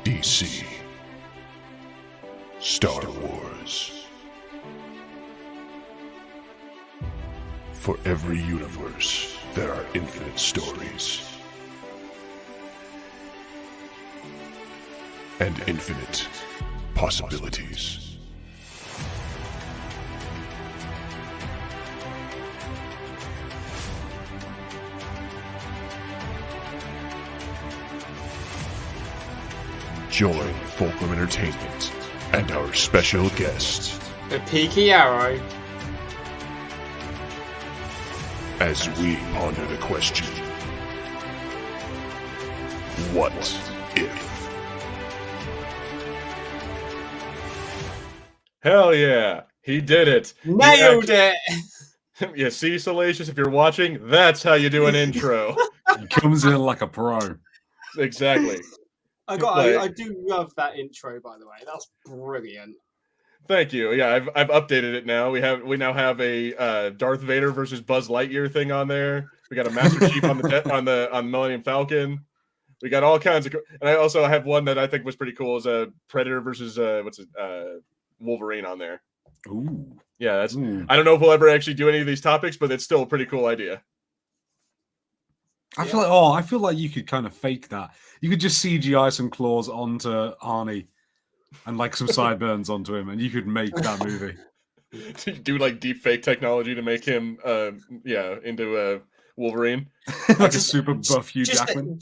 DC, Star Wars. For every universe, there are infinite stories. And infinite possibilities. Join Fulcrum Entertainment and our special guest, The Peaky Arrow, as we ponder the question, what if? Hell yeah, he did it. nailed it. Yeah, see, Salacious, if you're watching, that's how you do an intro. He comes in like a pro. Exactly. I do love that intro, by the way. That's brilliant. Thank you. Yeah, I've updated it now. We now have a Darth Vader versus Buzz Lightyear thing on there. We got a Master Chief on the Millennium Falcon. We got all kinds of, and I also have one that I think was pretty cool. Is a Predator versus Wolverine on there. Ooh. Yeah, that's. Ooh. I don't know if we'll ever actually do any of these topics, but it's still a pretty cool idea. I feel like you could kind of fake that. You could just CGI some claws onto Arnie and like some sideburns onto him, and you could make that movie. Do like deep fake technology to make him into Wolverine. Like a super buff Hugh Jackman.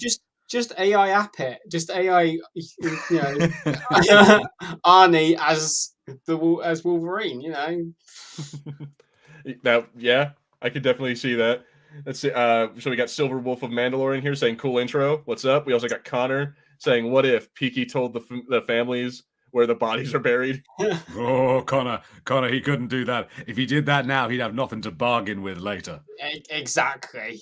Just AI app it. Just AI, Arnie as Wolverine. Now, yeah, I could definitely see that. Let's see. So we got Silver Wolf of Mandalore in here saying cool intro. What's up? We also got Connor saying, what if Peaky told the families where the bodies are buried? Oh, Connor, he couldn't do that. If he did that now, he'd have nothing to bargain with later. Exactly.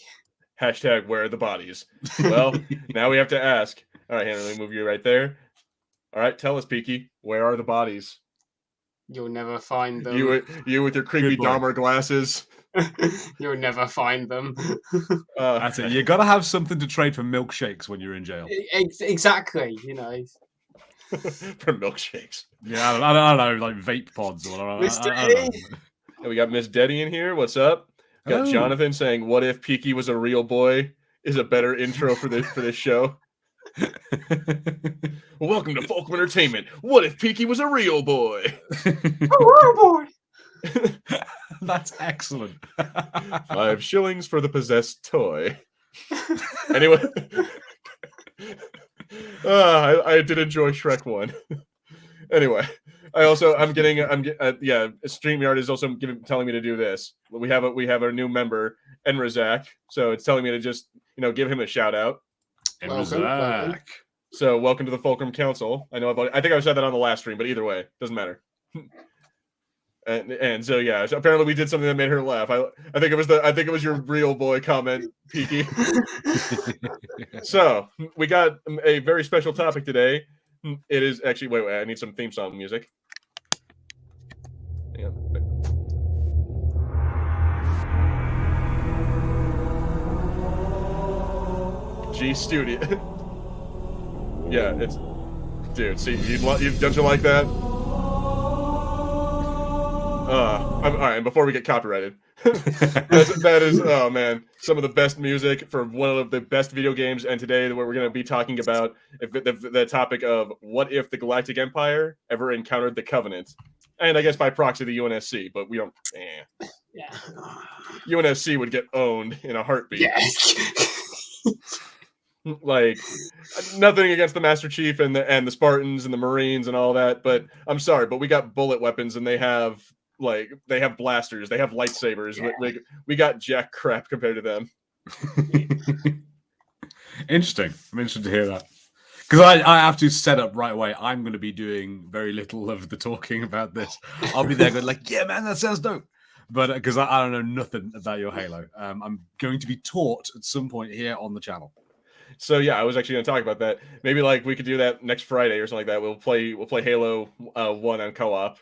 Hashtag where are the bodies? Well, now we have to ask. All right, Hannah, let me move you right there. All right, tell us, Peaky, where are the bodies? You'll never find them. You with your creepy Dahmer glasses. You'll never find them. That's it. You got to have something to trade for milkshakes when you're in jail. Exactly. For milkshakes. Yeah, I don't know, like vape pods or whatever. Miss Daddy. And we got Miss Deddy in here. What's up? Got Jonathan saying, "What if Peaky was a real boy?" Is a better intro for this show. Well, welcome to Fulcrum Entertainment. What if Peaky was a real boy? A real boy. That's excellent. 5 shillings for the possessed toy. Anyway, I did enjoy Shrek 1. Anyway, StreamYard is also telling me to do this. We have a new member, Enrazak, so it's telling me to just give him a shout out. Enrazak. So welcome to the Fulcrum Council. I think I said that on the last stream, but either way, doesn't matter. And so yeah, so apparently we did something that made her laugh. I think it was your real boy comment, Peaky. So we got a very special topic today. It is actually wait, I need some theme song music. Hang on. G Studio. Yeah, it's dude. See, don't you like that? All right. And before we get copyrighted, that is oh man, some of the best music for one of the best video games. And today, where we're going to be talking about the topic of what if the Galactic Empire ever encountered the Covenant, and I guess by proxy the UNSC. But we don't. Yeah. UNSC would get owned in a heartbeat. Yes. Like nothing against the Master Chief and the Spartans and the Marines and all that, but I'm sorry, but we got bullet weapons and they have blasters, they have lightsabers. Yeah. We got jack crap compared to them. Interesting. I'm interested to hear that, because I have to set up right away. I'm going to be doing very little of the talking about this. I'll be there going like, yeah, man, that sounds dope. But because I don't know nothing about your Halo, I'm going to be taught at some point here on the channel. So yeah, I was actually going to talk about that. Maybe like we could do that next Friday or something like that. We'll play Halo 1 on co-op.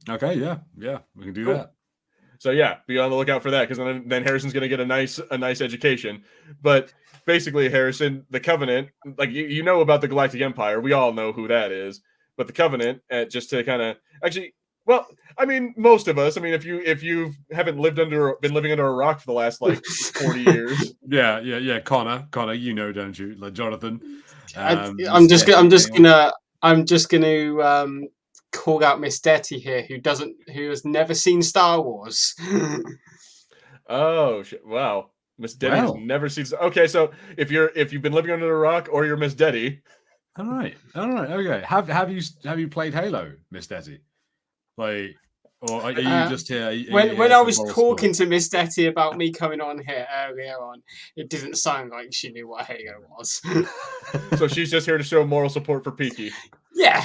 Okay, yeah, we can do that. So yeah, be on the lookout for that, because then Harrison's going to get a nice education. But basically, Harrison, the Covenant, like you know about the Galactic Empire, we all know who that is. But the Covenant, just to kind of actually, well, I mean, most of us. I mean, if you haven't been living under a rock for the last like 40 years, yeah. Connor, you know, don't you? Like Jonathan. I'm just gonna call out Miss Detty here, who has never seen Star Wars. Oh wow, Miss Detty has never seen. Okay, so if you've been living under a rock, or you're Miss Detty. All right, okay. Have you played Halo, Miss Detty? Like, or are you just here? When I was talking to Miss Detty about me coming on here earlier on, it didn't sound like she knew what Halo was. So she's just here to show moral support for Peaky. Yeah.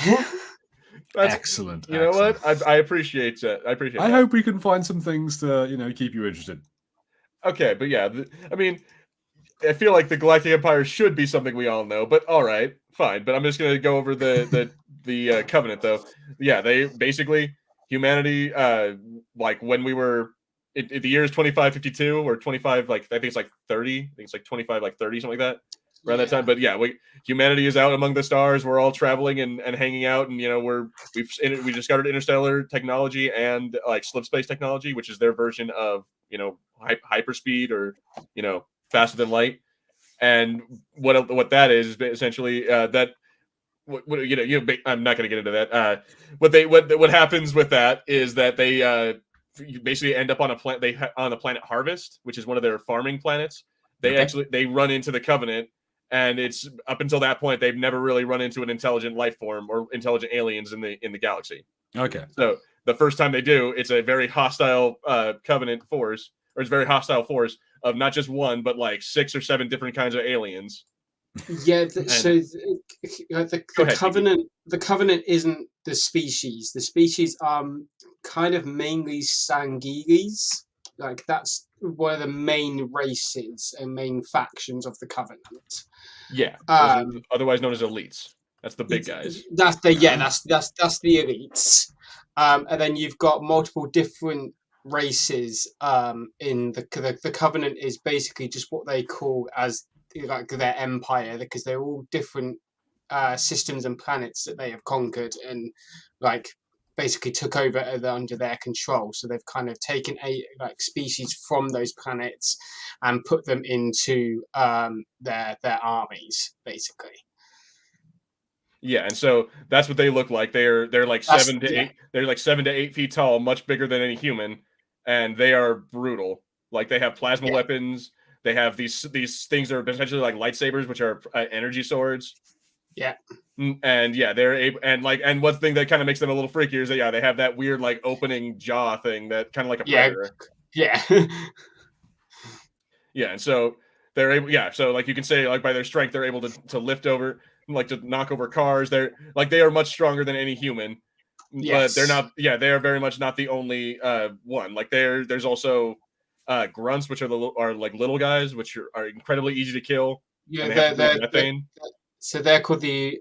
That's excellent. You know what? I appreciate that. I hope we can find some things to keep you interested. Okay, but yeah, I mean, I feel like the Galactic Empire should be something we all know, but all right, fine. But I'm just gonna go over the Covenant though. Yeah, they basically humanity, like when we were the year is 2552 or 25, like I think it's like 30. I think it's like 25, like 30, something like that. Around that time, but yeah, humanity is out among the stars. We're all traveling and hanging out, and we discovered interstellar technology and like slip space technology, which is their version of hyperspeed or faster than light. And what that is essentially that I'm not going to get into that. What happens with that is that they basically end up on a on the planet Harvest, which is one of their farming planets. They run into the Covenant. And it's up until that point, they've never really run into an intelligent life form or intelligent aliens in the galaxy. Okay. So the first time they do, it's a very hostile Covenant force, or it's a very hostile force of not just one, but like 6 or 7 different kinds of aliens. Yeah. The Covenant, the Covenant isn't the species. The species are kind of mainly Sangelis. Like that's one of the main races and main factions of the Covenant. Yeah, otherwise known as elites. That's the big guys. That's the elites. And then you've got multiple different races. In the Covenant is basically just what they call as like their empire, because they're all different systems and planets that they have conquered and like basically took over under their control. So they've kind of taken species from those planets and put them into their armies, basically. Yeah, and so that's what they look like. They're like 7 to 8. They're like 7 to 8 feet tall, much bigger than any human, and they are brutal. Like they have plasma weapons. They have these things that are essentially like lightsabers, which are energy swords. Yeah. And yeah, they're able, and one thing that kind of makes them a little freakier is that they have that weird like opening jaw thing that kind of like a predator. Yeah. Yeah, and so they're able. Yeah, so like you can say like by their strength they're able to lift over, like to knock over cars. They are much stronger than any human. Yes. But they're not. Yeah, they are very much not the only one. Like there's also grunts, which are like little guys, which are incredibly easy to kill. Yeah, so they're called the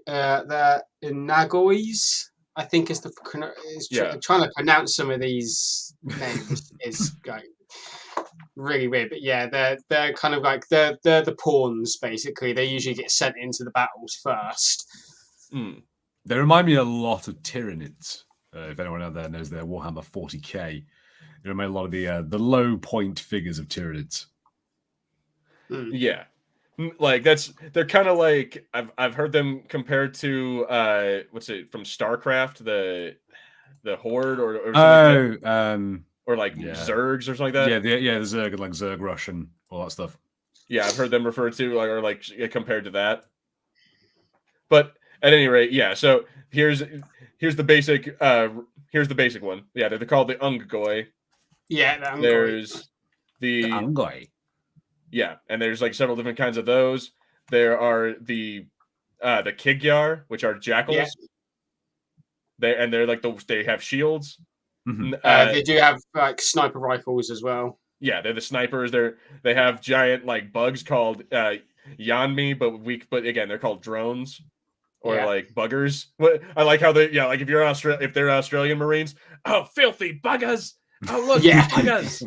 Nagois, I think is trying to pronounce some of these names is like really weird. But yeah, they're kind of like they're the pawns basically. They usually get sent into the battles first. They remind me a lot of Tyranids. If anyone out there knows their Warhammer 40k, they remind me a lot of the low point figures of Tyranids. Yeah. Like they're kind of like I've heard them compared to what's it from StarCraft, the Horde or or like Zergs or something like that. Yeah, the Zerg, like Zerg Rush and all that stuff. Yeah, I've heard them referred to like compared to that. But at any rate, yeah. So here's the basic one. Yeah, they're called the Unggoy. Yeah, the Unggoy. There's the Unggoy. Yeah, and there's like several different kinds of those. There are the Kigyar, which are jackals. Yeah. They're like they have shields. Mm-hmm. They do have like sniper rifles as well. Yeah, they're the snipers. They have giant like bugs called Yanmi, but again they're called drones or like buggers. What I like how they like if they're Australian Marines, oh filthy buggers. Oh, look, Yeah. tigers.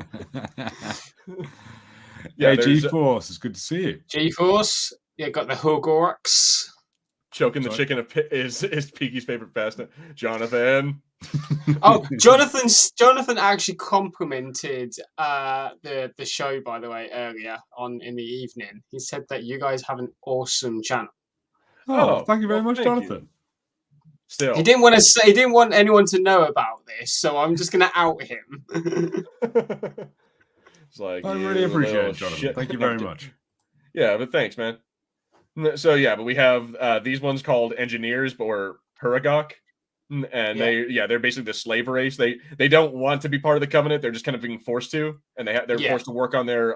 Yeah, there's G-Force. It's good to see you. G-Force. Yeah, got the Hogorux. choking the Sorry. chicken is Peaky's favorite pastime. Jonathan. Oh, Jonathan actually complimented the show, by the way, earlier on in the evening. He said that you guys have an awesome channel. Oh, thank you very much, thank you. Jonathan. Still, He didn't want to say. He didn't want anyone to know about this, so I'm just gonna out him. it's like I you really appreciate little it, Jonathan. shit. Thank you very much. Yeah, but thanks, man. So yeah, but we have these ones called engineers, or Huragok, and they're basically the slave race. They don't want to be part of the Covenant. They're just kind of being forced to, and they're forced to work on their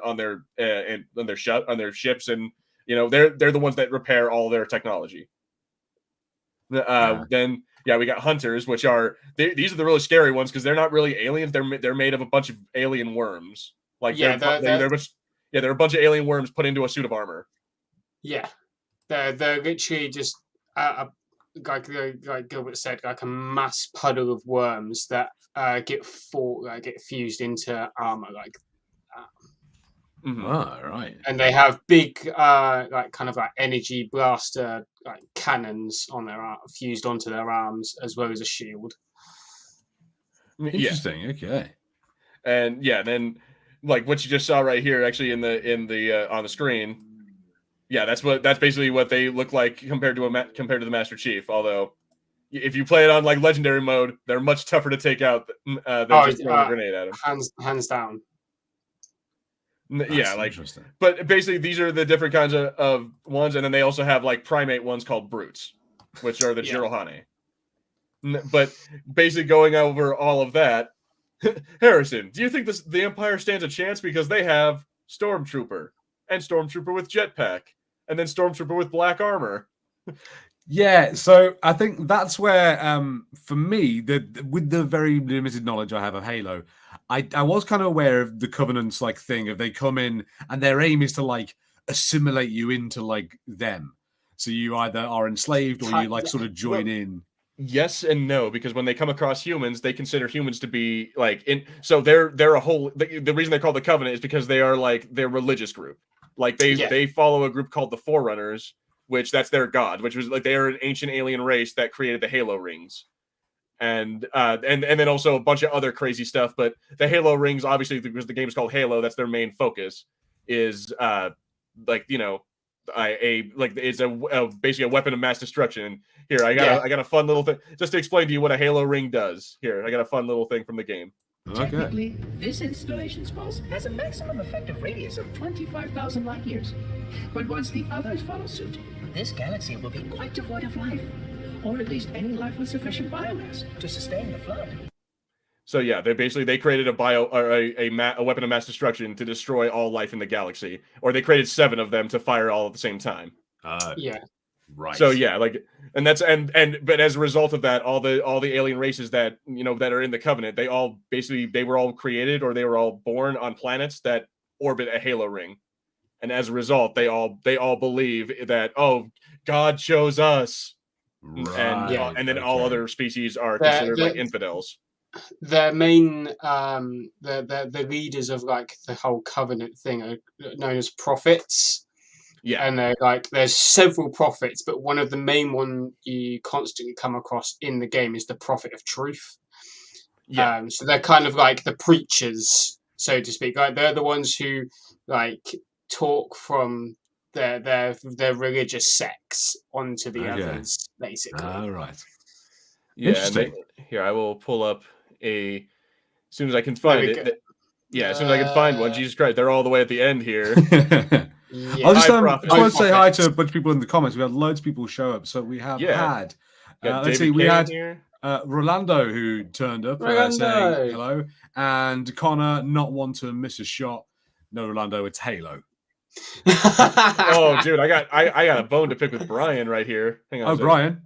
ships, and they're the ones that repair all their technology. Then we got hunters, which are these are the really scary ones because they're not really aliens. They're made of a bunch of alien worms. Like they're a bunch of alien worms put into a suit of armor. Yeah, they're literally just like Gilbert said, like a mass puddle of worms that get fused into armor, like. Mm-hmm. Oh, right. And they have big, kind of energy blaster cannons on their fused onto their arms, as well as a shield. Interesting. Yeah. Okay. And then like what you just saw right here, actually in the on the screen. Yeah, that's basically what they look like compared to the Master Chief. Although, if you play it on like legendary mode, they're much tougher to take out than just throwing a grenade at them. Hands down. That's interesting. But basically, these are the different kinds of ones, and then they also have like primate ones called brutes, which are the Jirohane. But basically, going over all of that, Harrison, do you think the Empire stands a chance because they have Stormtrooper and Stormtrooper with jetpack, and then Stormtrooper with black armor? Yeah, so I think that's where, for me, with the very limited knowledge I have of Halo, I was kind of aware of the Covenant's like thing of they come in and their aim is to like assimilate you into like them. So you either are enslaved or you like sort of join in. Yes and no, because when they come across humans, they consider humans to be like in. So they're a whole. The reason they're called the Covenant is because they are like their religious group. Like they follow a group called the Forerunners, which that's their god, which was like they are an ancient alien race that created the Halo rings, and then also a bunch of other crazy stuff. But the Halo rings, obviously, because the game is called Halo, that's their main focus. Is it's basically a weapon of mass destruction. And here I got a fun little thing just to explain to you what a Halo ring does. Here I got a fun little thing from the game. Technically, this installation's pulse has a maximum effective radius of 25,000 light years. But once the others follow suit, this galaxy will be quite devoid of life, or at least any life with sufficient biomass to sustain the flood. So yeah, they created a weapon of mass destruction to destroy all life in the galaxy, or they created 7 of them to fire all at the same time. Right. So yeah, but as a result of that, all the alien races that that are in the Covenant, they were all created or they were all born on planets that orbit a Halo ring, and as a result, they all believe that God chose us, and then all other species are considered like infidels. The main the leaders of like the whole Covenant thing are known as prophets. Yeah, and they're there's several prophets, but one of the main one you constantly come across in the game is the Prophet of Truth. Yeah, so they're kind of like the preachers, so to speak. Like they're the ones who talk from their religious sects onto the others, basically. All right. Yeah, interesting. Here I will pull up as soon as I can find it. As soon as I can find one. Jesus Christ, they're all the way at the end here. Yeah. I just want to say hi to a bunch of people in the comments. We had loads of people show up. So we have had, let's see, we had Rolando who turned up saying hello, and Connor, not one to miss a shot. No, Rolando, it's Halo. Oh, dude, I got a bone to pick with Brian right here. Hang on. Brian.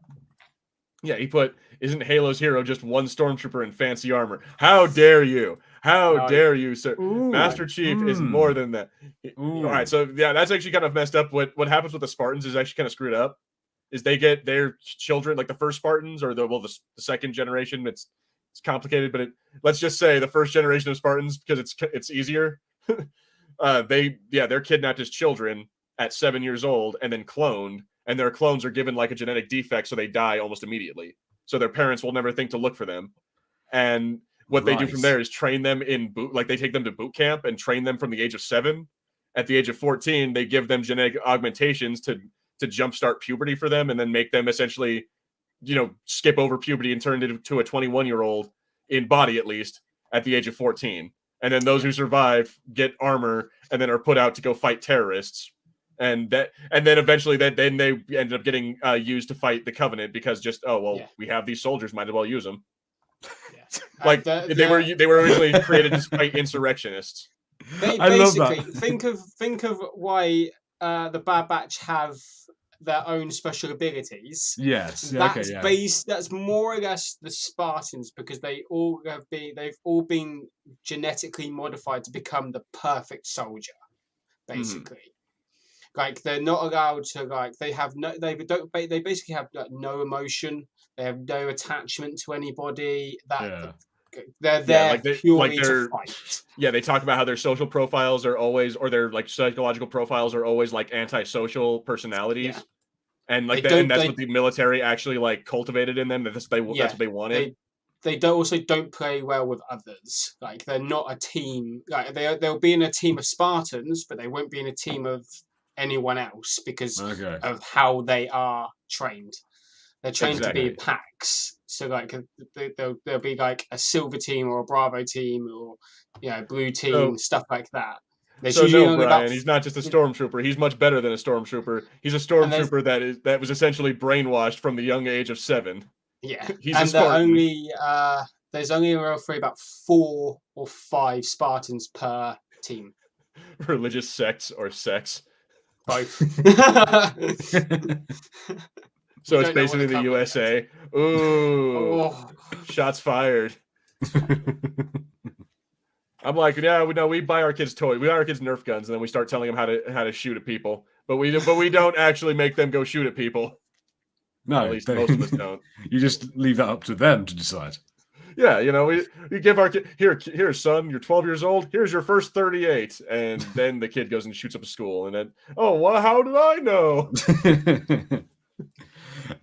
Yeah, he put, isn't Halo's hero just one stormtrooper in fancy armor? How dare you? How dare you, sir? Ooh, Master Chief is more than that. All right, so yeah, that's actually kind of messed up. What happens with the Spartans is actually kind of screwed up. Is they get their children, like the first Spartans or the second generation. It's it's complicated, but let's just say the first generation of Spartans, because it's easier. They're kidnapped as children at 7 years old and then cloned, and their clones are given like a genetic defect, so they die almost immediately. So their parents will never think to look for them. And what they do from there is train them they take them to boot camp and train them from the age of 7. At the age of 14, they give them genetic augmentations to jumpstart puberty for them, and then make them essentially, skip over puberty and turn into a 21-year-old in body, at least at the age of 14. And then those who survive get armor and then are put out to go fight terrorists. And then eventually then they ended up getting used to fight the Covenant, because we have these soldiers, might as well use them. Yeah. They were originally created to fight insurrectionists. I love that. Think of why the Bad Batch have their own special abilities. Yes. That's more or less the Spartans, because they've all been genetically modified to become the perfect soldier, basically. Like, they're not allowed to, like, they basically have like no emotion. They have no attachment to anybody. They're there purely to fight. Yeah, they talk about how their social profiles are always, or their like psychological profiles are always like antisocial personalities. Yeah. And like that's what the military actually like cultivated in them. That's what they wanted. They don't play well with others. Like, they're not a team. Like, they'll be in a team of Spartans, but they won't be in a team of anyone else because of how they are trained. They're trained to be packs. So like there'll be like a silver team or a Bravo team or blue team, stuff like that. Brian, he's not just a stormtrooper. He's much better than a stormtrooper. He's a stormtrooper that was essentially brainwashed from the young age of 7. Yeah, he's a Spartan. There's only roughly about 4 or 5 Spartans per team. Religious sects or sex? Both. So it's basically the USA. Ooh, shots fired. I'm like, we buy our kids toys. We buy our kids Nerf guns, and then we start telling them how to shoot at people. But we don't actually make them go shoot at people. No, at least most of us don't. You just leave that up to them to decide. Yeah, we give our kid here, son. You're 12 years old. Here's your first 38, and then the kid goes and shoots up a school, and then how did I know?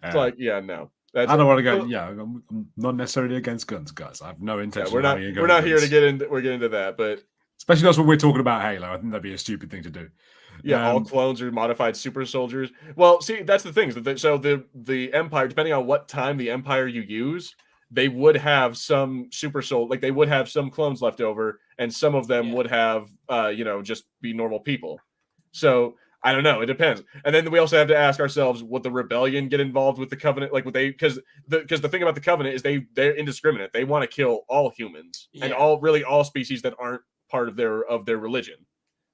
It's like, no. I don't want to go. I'm not necessarily against guns, guys. I have no intention. We're not here to get into that, but especially that's when we're talking about Halo. I think that'd be a stupid thing to do. Yeah, all clones are modified super soldiers. Well, see, that's the thing. So the Empire, depending on what time the Empire you use, they would have some super soul, like they would have some clones left over, and some of them would have, just be normal people. So I don't know. It depends. And then we also have to ask ourselves, would the rebellion get involved with the Covenant? Like, would they? Because the thing about the Covenant is they're indiscriminate. They want to kill all humans and all species that aren't part of their religion.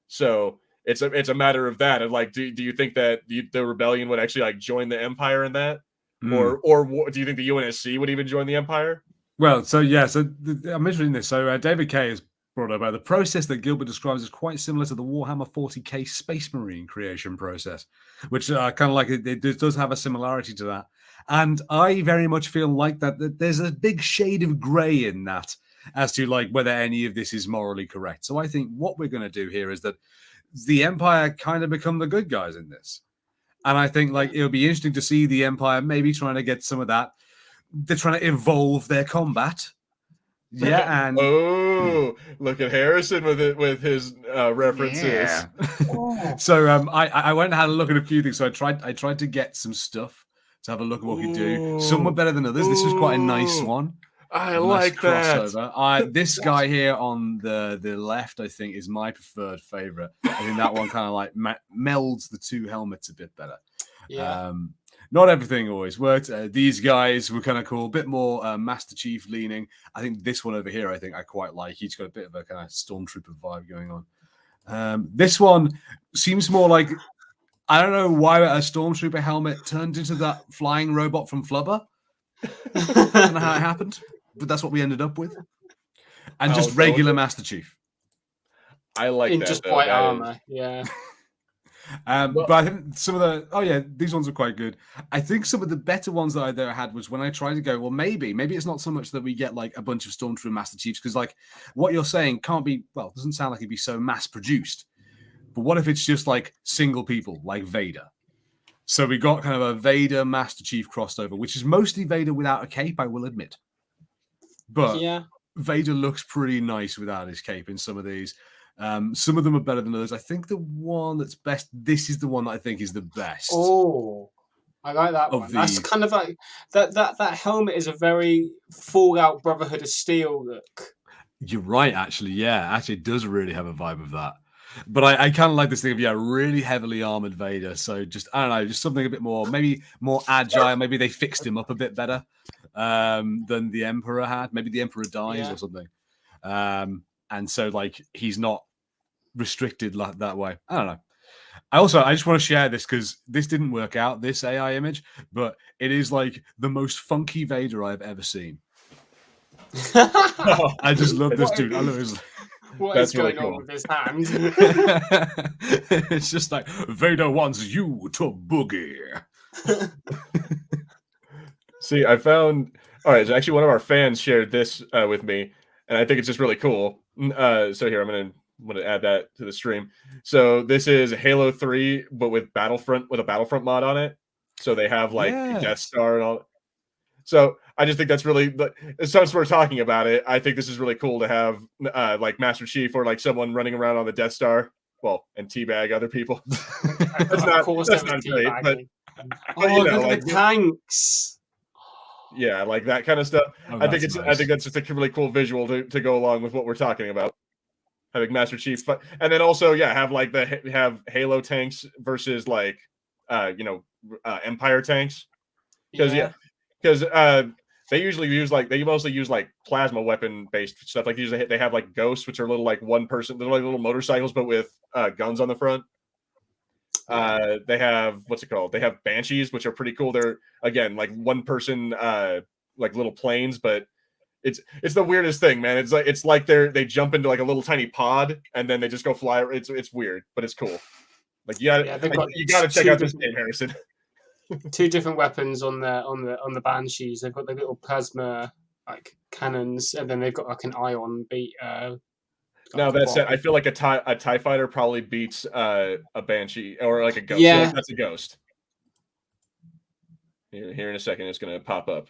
So it's a matter of that. Of like, do you think that the rebellion would actually like join the Empire in that, or do you think the UNSC would even join the Empire? Well, I'm mentioning this. So David Kay has brought up the process that Gilbert describes is quite similar to the Warhammer 40k Space Marine creation process, which kind of like it does have a similarity to that. And I very much feel like that there's a big shade of grey in that as to like whether any of this is morally correct. So I think what we're going to do here is that the Empire kind of become the good guys in this. And I think like it'll be interesting to see the Empire maybe trying to get some of that. They're trying to evolve their combat. Yeah, and look at Harrison with his references. Yeah. So I went and had a look at a few things. So I tried to get some stuff to have a look at what we do. Some were better than others. This was quite a nice one. I like that. This guy here on the left, I think, is my preferred favorite. I think that one kind of like melds the two helmets a bit better. Yeah. Not everything always worked. These guys were kind of cool, a bit more Master Chief leaning. I think this one over here, I quite like. He's got a bit of a kind of stormtrooper vibe going on. This one seems more like, I don't know why a stormtrooper helmet turned into that flying robot from Flubber. I don't know how it happened, but that's what we ended up with. And just regular Master Chief. I like in that, just though. white armor. Yeah. But I think some of these ones are quite good. I think some of the better ones that I there had was when I tried to go, well, maybe it's not so much that we get like a bunch of Stormtrooper Master Chiefs, because like what you're saying doesn't sound like it'd be so mass produced. But what if it's just like single people like Vader? So we got kind of a Vader Master Chief crossover, which is mostly Vader without a cape, I will admit. But Yeah. Vader looks pretty nice without his cape in some of these. Some of them are better than others. I think the one that's best, this is the one that I think is the best. Oh, I like that Of one. That's kind of like that helmet is a very Fallout Brotherhood of Steel look. You're right, actually. Yeah, actually, it does really have a vibe of that. But I kind of like this thing of, really heavily armored Vader. So just, I don't know, just something a bit more, maybe more agile. Maybe they fixed him up a bit better than the Emperor had. Maybe the Emperor dies or something. And so, like, he's not restricted like that way. I don't know. I just want to share this because this didn't work out, this AI image, but it is like the most funky Vader I've ever seen. I just love this dude. I love his. What is going on with his hand? It's just like, Vader wants you to boogie. See, I found. All right, so actually, one of our fans shared this with me, and I think it's just really cool. So here, I'm gonna add that to the stream. So this is Halo 3, but with a Battlefront mod on it. So they have like Death Star and all. So I just think that's really, since we're talking about it, I think this is really cool to have like Master Chief or like someone running around on the Death Star, and teabag other people. That's not great, but the tanks. Yeah, like that kind of stuff. I think that's just a really cool visual to go along with what we're talking about. Having Master Chief, and then also have Halo tanks versus like Empire tanks, because they mostly use like plasma weapon based stuff. Like they have like ghosts, which are little like one person, they're like little motorcycles, but with guns on the front. They have they have banshees, which are pretty cool. They're again like one person like little planes, but it's the weirdest thing, man. It's like they jump into like a little tiny pod and then they just go fly. It's weird, but it's cool. Like you gotta check out this game, Harrison. 2 different weapons on the banshees. They've got the little plasma like cannons, and then they've got like an ion beat. Now that said, I feel like a TIE fighter probably beats a banshee or like a ghost. Yeah, so that's a ghost. Here in a second, it's gonna pop up.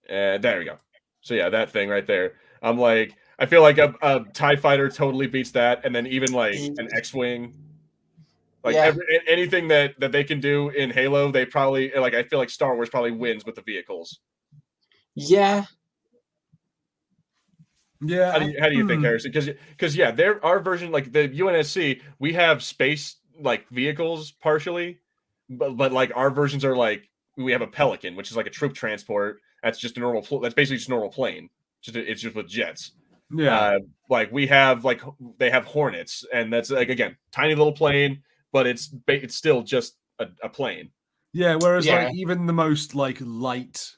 There we go. So yeah, that thing right there. I'm like, I feel like a TIE fighter totally beats that, and then even like an X-wing. Like anything that they can do in Halo, they probably like. I feel like Star Wars probably wins with the vehicles. Yeah. Yeah. How do you think, Harrison? Because there our version, like the UNSC, we have space like vehicles partially, but like our versions are like we have a Pelican, which is like a troop transport. That's just a normal. That's basically just a normal plane. It's just with jets. Yeah. Like we have they have Hornets, and that's like again tiny little plane, but it's still just a plane. Yeah. Whereas like even the most like light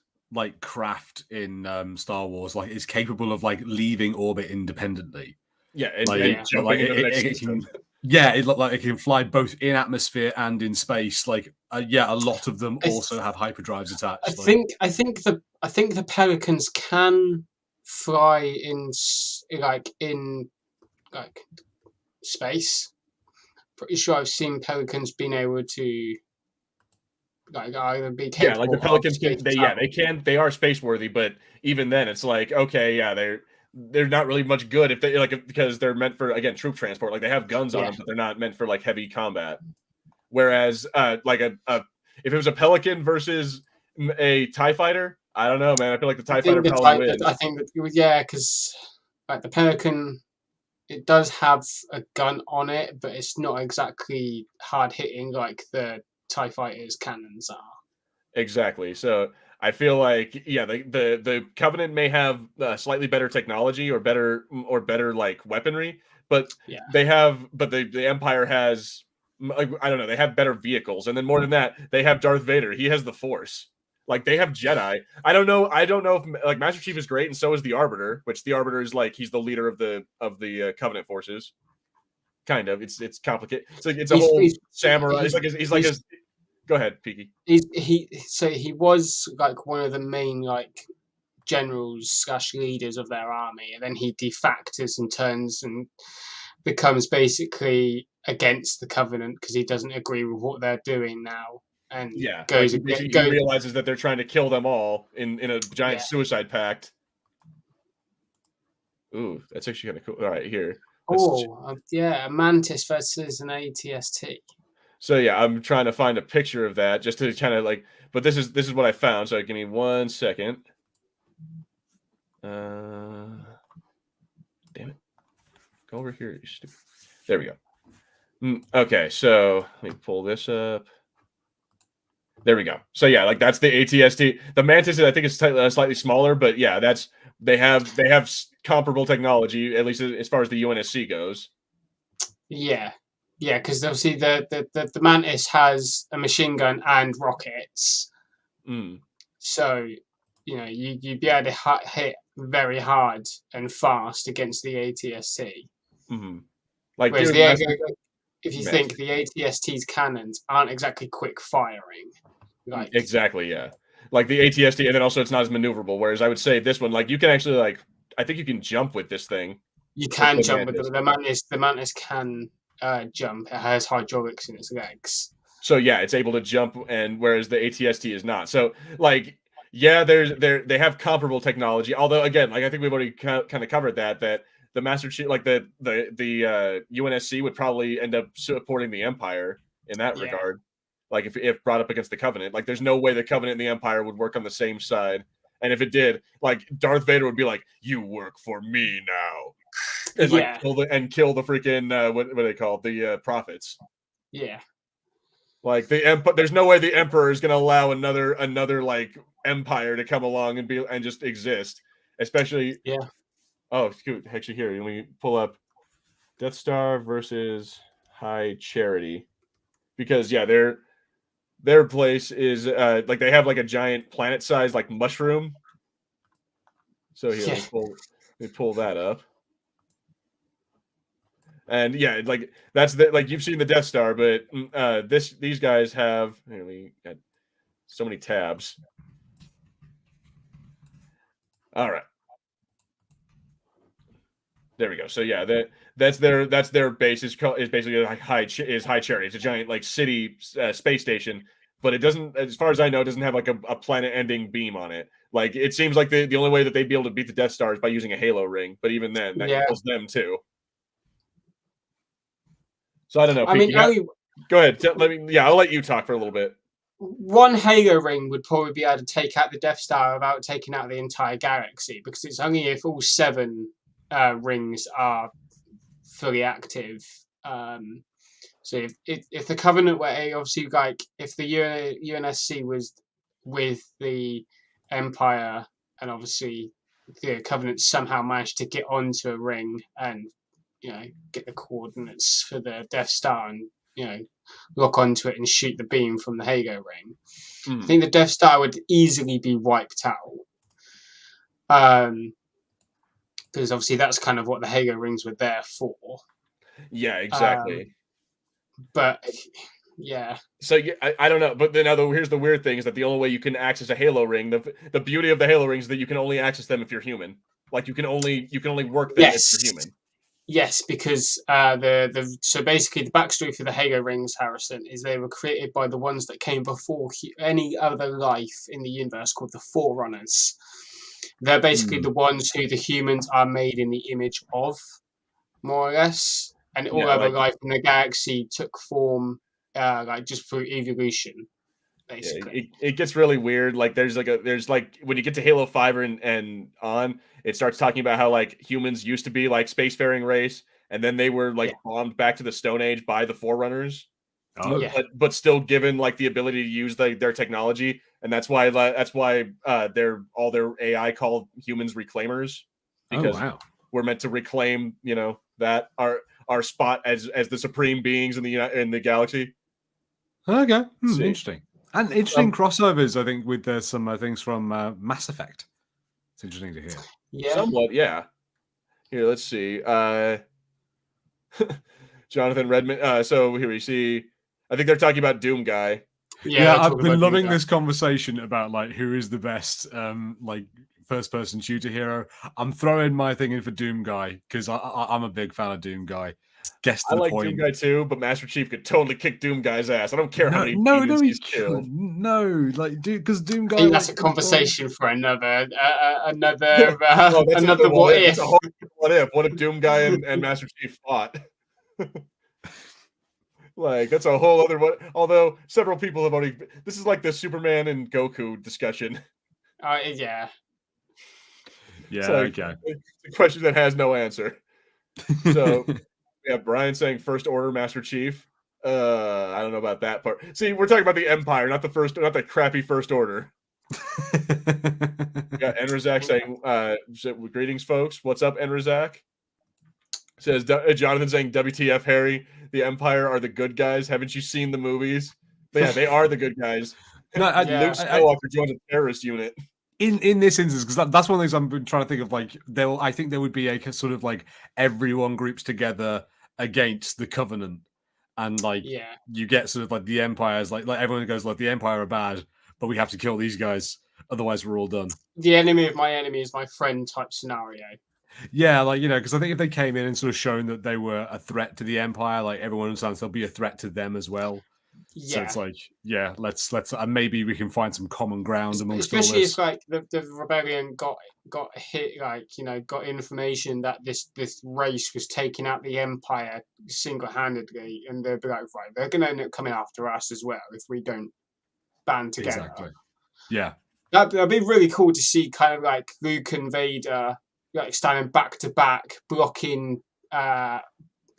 craft in Star Wars is capable of like leaving orbit independently. Yeah, and jumping into the next system. It can fly both in atmosphere and in space. Like, a lot of them also have hyperdrives attached. I think the Pelicans can fly in space. Pretty sure I've seen Pelicans being able to either be capable. Yeah, like the Pelicans they are space worthy, but even then, it's like they're not really much good because they're meant for troop transport. Like they have guns on them, but they're not meant for like heavy combat. Whereas if it was a Pelican versus a TIE fighter, I don't know, man. I feel like the TIE fighter probably wins. I think because like the Pelican, it does have a gun on it, but it's not exactly hard hitting like the TIE fighter's cannons are. Exactly. So I feel like the Covenant may have slightly better technology or better like weaponry, but the Empire has I don't know, they have better vehicles, and then more than that, they have Darth Vader. He has the Force. Like they have Jedi. I don't know if like Master Chief is great, and so is the Arbiter, which the Arbiter is like he's the leader of the Covenant forces. kind of. It's complicated. It's like it's a He's- whole he's- samurai. He's like a. Go ahead, Peaky. He was like one of the main like generals / leaders of their army, and then he defactors and turns and becomes basically against the Covenant because he doesn't agree with what they're doing now, and Yeah, goes like he realizes that they're trying to kill them all in a giant suicide pact. Ooh, that's actually kind of cool. All right, here. A Mantis versus an ATST. So yeah, I'm trying to find a picture of that just to kind of like. But this is what I found. So give me 1 second. Damn it! Go over here, you stupid. There we go. Okay, so let me pull this up. There we go. So yeah, like that's the ATST. The Mantis, I think, is slightly smaller, but yeah, they have comparable technology, at least as far as the UNSC goes. Yeah, because obviously the Mantis has a machine gun and rockets. So you'd be able to hit very hard and fast against the ATST. Like whereas if you think the ATST's cannons aren't exactly quick firing. Like, exactly, yeah. Like the ATST, and then also it's not as maneuverable. Whereas I would say this one, like you can actually I think you can jump with this thing. You can jump with the Mantis. The Mantis can jump. It has hydraulics in its legs. So yeah, it's able to jump, and whereas the ATST is not. So like, yeah, they have comparable technology. Although again, like I think we've already kind of covered that the Master Chief, like the UNSC would probably end up supporting the Empire in that regard. Like if brought up against the Covenant, like there's no way the Covenant and the Empire would work on the same side. And if it did, like Darth Vader would be like, "You work for me now," and like kill the freaking what do they call it? The prophets. Yeah. Like there's no way the Emperor is going to allow another like empire to come along and just exist, especially. Yeah. Oh, actually, here let me pull up Death Star versus High Charity, because yeah, their place is like they have like a giant planet-sized like mushroom. So here, let me pull that up. And yeah, like that's like you've seen the Death Star, but these guys have we got so many tabs. All right. There we go. So yeah, that's their base is basically like High Charity. It's a giant like city space station, but it doesn't, as far as I know, it doesn't have like a planet-ending beam on it. Like it seems like the only way that they'd be able to beat the Death Star is by using a Halo ring, but even then, that kills them too. So I don't know. Go ahead. I'll let you talk for a little bit. One Halo ring would probably be able to take out the Death Star without taking out the entire galaxy, because it's only if all 7 rings are fully active. So if the Covenant were obviously like if the UNSC was with the Empire, and obviously the Covenant somehow managed to get onto a ring and get the coordinates for the Death Star and lock onto it and shoot the beam from the Halo ring, I think the Death Star would easily be wiped out. Because obviously that's kind of what the Halo rings were there for. Yeah, exactly. But yeah. So yeah, I don't know. But then here's the weird thing is that the only way you can access a Halo ring, the beauty of the Halo rings is that you can only access them if you're human. Like you can only work them if you're human. Yes, because so basically the backstory for the Halo rings, Harrison, is they were created by the ones that came before any other life in the universe, called the Forerunners. They're basically the ones who the humans are made in the image of, more or less, and all other life in the galaxy took form like just through evolution. Basically, it gets really weird. Like there's like when you get to Halo 5 and on, it starts talking about how like humans used to be like spacefaring race, and then they were like bombed back to the Stone Age by the Forerunners. But still given like the ability to use their technology, and that's why they're all their AI called humans reclaimers, because we're meant to reclaim that our spot as the supreme beings in the galaxy. Okay, interesting. And interesting crossovers, I think, with some things from Mass Effect. It's interesting to hear. Yeah, somewhat. Yeah. Here, let's see. Jonathan Redmond. So here we see. I think they're talking about Doom Guy. Yeah, they're I've talking been about loving Doom Guy. this conversation about like who is the best like first-person shooter hero. I'm throwing my thing in for Doom Guy because I'm a big fan of Doom Guy. Gets to I the like point. Doom Guy too, but Master Chief could totally kick Doom Guy's ass. I don't care how many no, demons he he's killed. no, like, dude, because Doom Guy. I think that's like, a conversation for another Oh, that's another a what if. That's a whole what if. What if Doom Guy and Master Chief fought? Like that's a whole other one. Although several people have already. This is like the Superman and Goku discussion. Yeah. Yeah, Like, okay. It's a question that has no answer. So yeah, Brian saying First Order Master Chief. I don't know about that part. See, we're talking about the Empire, not the crappy First Order. Yeah, Enrazak saying, greetings, folks. What's up, Enrazak? Says Jonathan saying, WTF, Harry? The Empire are the good guys. Haven't you seen the movies? But yeah, they are the good guys. No, Luke Skywalker joins a terrorist unit. In this instance, because that's one of the things I'm trying to think of. Like, I think there would be a sort of like everyone groups together against the Covenant, and like you get sort of like the Empire's like everyone goes like the Empire are bad, but we have to kill these guys, otherwise we're all done. The enemy of my enemy is my friend type scenario. Yeah, like, you know, because I think if they came in and sort of shown that they were a threat to the Empire, like everyone understands there'll be a threat to them as well. Yeah. So it's like, yeah, let's and maybe we can find some common ground amongst Especially all this. if like the rebellion got hit, like, you know, got information that this race was taking out the Empire single-handedly, and they'd be like, right, they're gonna end up coming after us as well if we don't band together. Exactly. Yeah. That'd be really cool to see, kind of like Luke and Vader like standing back to back, blocking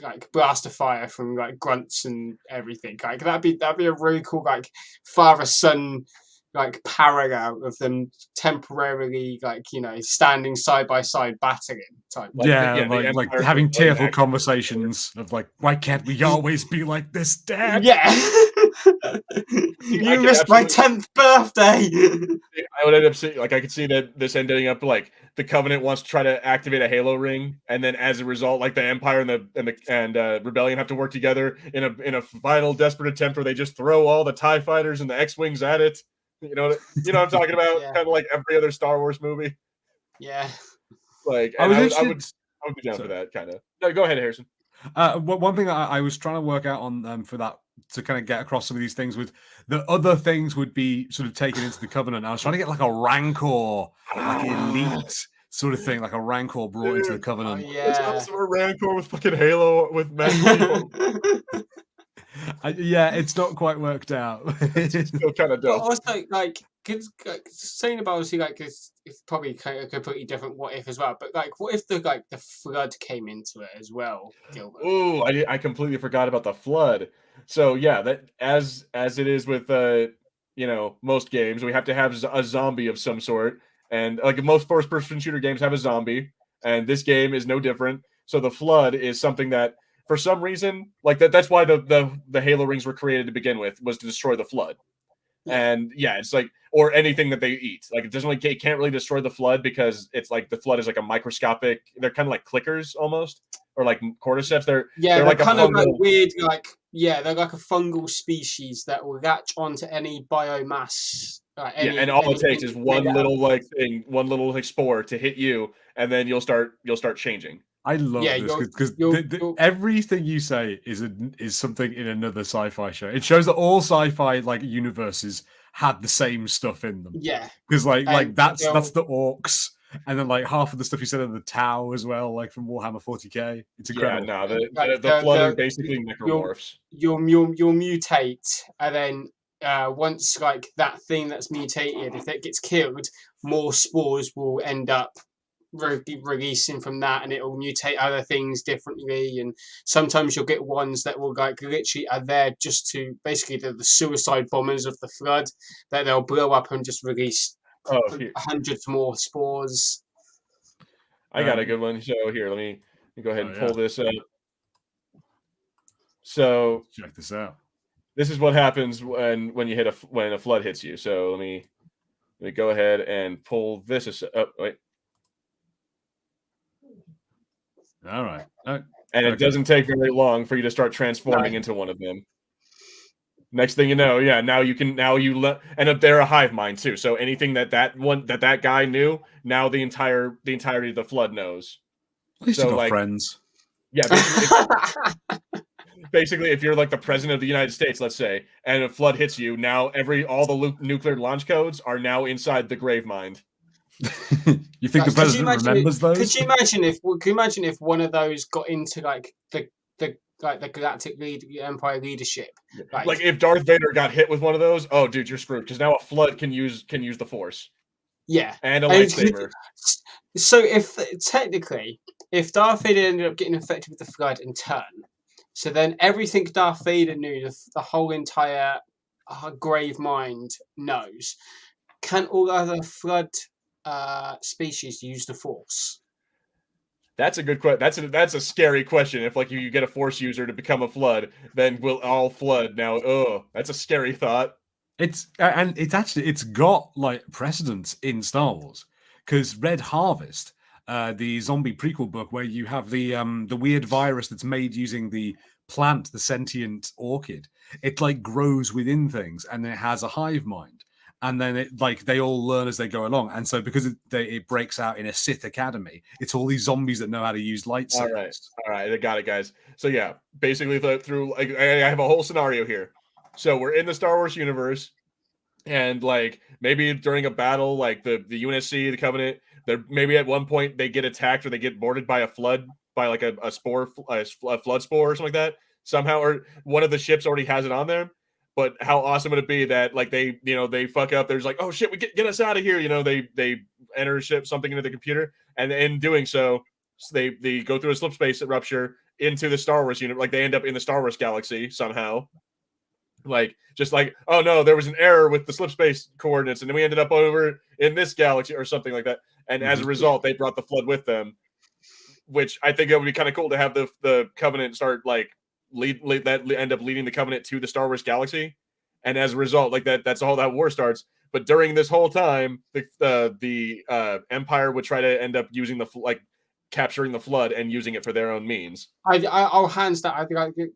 like blaster fire from like grunts and everything. Like that'd be a really cool like father son like parallel of them temporarily, like, you know, standing side by side battling type. Like having tearful conversations of like, why can't we always be like this, Dad? Yeah. You missed my 10th birthday. I would end up seeing, like, I could see that this ending up like the Covenant wants to try to activate a Halo ring, and then as a result, like the Empire and Rebellion have to work together in a final desperate attempt where they just throw all the TIE fighters and the X-wings at it. You know what I'm talking about? Yeah. Kind of like every other Star Wars movie. Yeah. Like, I would be down for that kind of. No, go ahead, Harrison. One thing I was trying to work out on for that, to kind of get across some of these things, with the other things would be sort of taken into the Covenant. I was trying to get like a Rancor, like elite sort of thing, like a Rancor brought into the Covenant. Oh, yeah. It's a Rancor with fucking Halo with Master Chief. Yeah, it's not quite worked out. It's still kind of But dope. also, like, saying about, obviously, like, it's probably kind of a completely different what if as well. But like, what if the flood came into it as well, Gilbert? Oh, I completely forgot about the flood. So yeah, that as it is with you know, most games, we have to have a zombie of some sort, and like most first-person shooter games have a zombie, and this game is no different. So the flood is something that, for some reason, like that's why the Halo rings were created to begin with, was to destroy the flood. And yeah, it's like, or anything that they eat. Like it can't really destroy the flood because it's like the flood is like a microscopic. They're kind of like clickers almost, or like cordyceps. They're like kind a of like fungal, weird, like, yeah, they're like a fungal species that will latch onto any biomass. And all it takes is one little like thing, one little like spore to hit you, and then you'll start changing. I love this because everything you say is something in another sci-fi show. It shows that all sci-fi like universes had the same stuff in them. Yeah, because like that's the orcs, and then like half of the stuff you said in the Tau as well, like from Warhammer 40k. It's incredible. Yeah, no, the flood are basically necromorphs. You'll mutate, and then once like that thing that's mutated, if it gets killed, more spores will end up releasing from that, and it will mutate other things differently. And sometimes you'll get ones that will like literally are there just to basically the suicide bombers of the flood, that they'll blow up and just release hundreds more spores. I got a good one. So here, let me go ahead and pull this up. So check this out. This is what happens when a flood hits you. So let me go ahead and pull this. Oh, wait. All right. And it doesn't take very long for you to start transforming into one of them. Next thing you know, and they're a hive mind too. So anything that guy knew, now the entirety of the flood knows. At least you got friends. Yeah, basically, if you're like the president of the United States, let's say, and a flood hits you, now all the nuclear launch codes are now inside the grave mind. You think the president remembers those? Could you imagine if one of those got into like the Galactic Empire leadership? Like if Darth Vader got hit with one of those, oh dude, you're screwed, because now a flood can use the Force. Yeah, and a lightsaber. So if Darth Vader ended up getting infected with the flood in turn, so then everything Darth Vader knew, the whole entire grave mind knows. Can all other flood species use the Force? That's a good question. That's a scary question. If like you get a Force user to become a flood, then will all flood now? Oh, that's a scary thought. It's got like precedence in Star Wars, because Red Harvest, the zombie prequel book, where you have the weird virus that's made using the plant, the sentient orchid. It like grows within things, and it has a hive mind. And then it like they all learn as they go along, and so because it breaks out in a Sith academy, it's all these zombies that know how to use lightsabers. All right, I got it, guys. So yeah, basically through like I have a whole scenario here. So we're in the Star Wars universe, and like maybe during a battle, like the UNSC, the Covenant, maybe at one point they get attacked or they get boarded by a flood, by like a flood spore or something like that somehow, or one of the ships already has it on there. But how awesome would it be that like they fuck up? There's like, oh shit, we get us out of here. They enter something into the computer, and in doing so, they go through a slip space rupture into the Star Wars universe. Like they end up in the Star Wars galaxy somehow. Like just like, oh no, there was an error with the slip space coordinates, and then we ended up over in this galaxy or something like that. And as a result, they brought the flood with them, which I think it would be kind of cool to have the Covenant start like end up leading the Covenant to the Star Wars galaxy, and as a result, like that's how that war starts. But during this whole time, the Empire would try to end up using capturing the flood and using it for their own means. I'll hands that. I think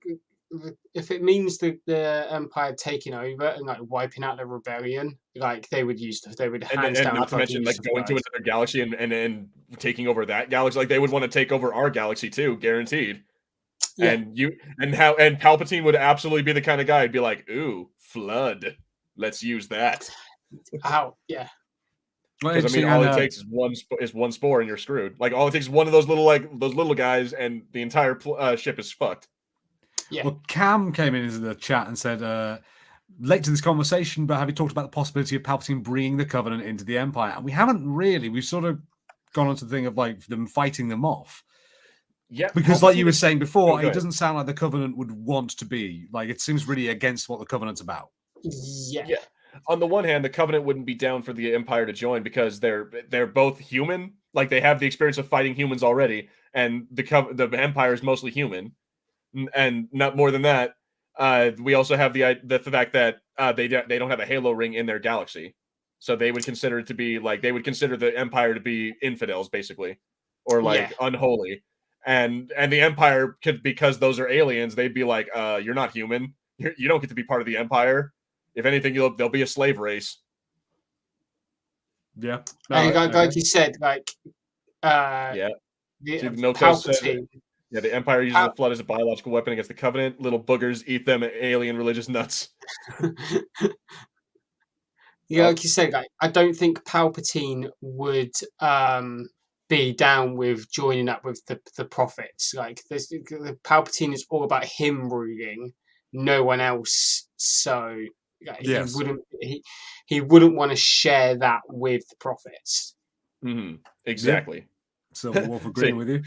if it means the Empire taking over and like wiping out the rebellion, like they would hands down. Not to mention like going to another galaxy and taking over that galaxy. Like they would want to take over our galaxy too, guaranteed. Yeah. And Palpatine would absolutely be the kind of guy who'd be like, ooh, flood, let's use that. Ow, yeah. Because I mean, all it takes is one spore and you're screwed. Like all it takes is one of those little guys, and the entire ship is fucked. Yeah. Well, Cam came into the chat and said, late to this conversation, but have you talked about the possibility of Palpatine bringing the Covenant into the Empire? And we haven't really. We've sort of gone on to the thing of like them fighting them off. Yeah, because like you were saying before, it doesn't sound like the Covenant would want to be. Like it seems really against what the Covenant's about. Yeah. On the one hand, the Covenant wouldn't be down for the Empire to join because they're both human. Like they have the experience of fighting humans already, and the Empire is mostly human. And not more than that, we also have the fact that they don't have a Halo ring in their galaxy, so they would consider it to be like they would consider the Empire to be infidels, basically, or like unholy. And the Empire could, because those are aliens, they'd be like, you're not human. You don't get to be part of the Empire. If anything, they'll be a slave race. Yeah. Like you said, like Palpatine. Yeah, the Empire uses the flood as a biological weapon against the Covenant. Little boogers eat them, alien religious nuts. Yeah, like you said, like, I don't think Palpatine would be down with joining up with the prophets. Like the Palpatine is all about him ruling, no one else. So he wouldn't want to share that with the prophets. Mm-hmm. Exactly. Yeah. So Wolf agreeing with you.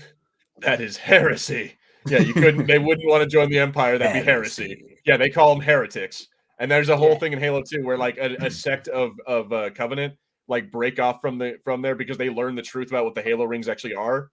That is heresy. Yeah, you couldn't. They wouldn't want to join the Empire. That'd be heresy. Yeah, they call them heretics. And there's a whole thing in Halo 2 where like a sect of Covenant like break off from there because they learn the truth about what the Halo rings actually are,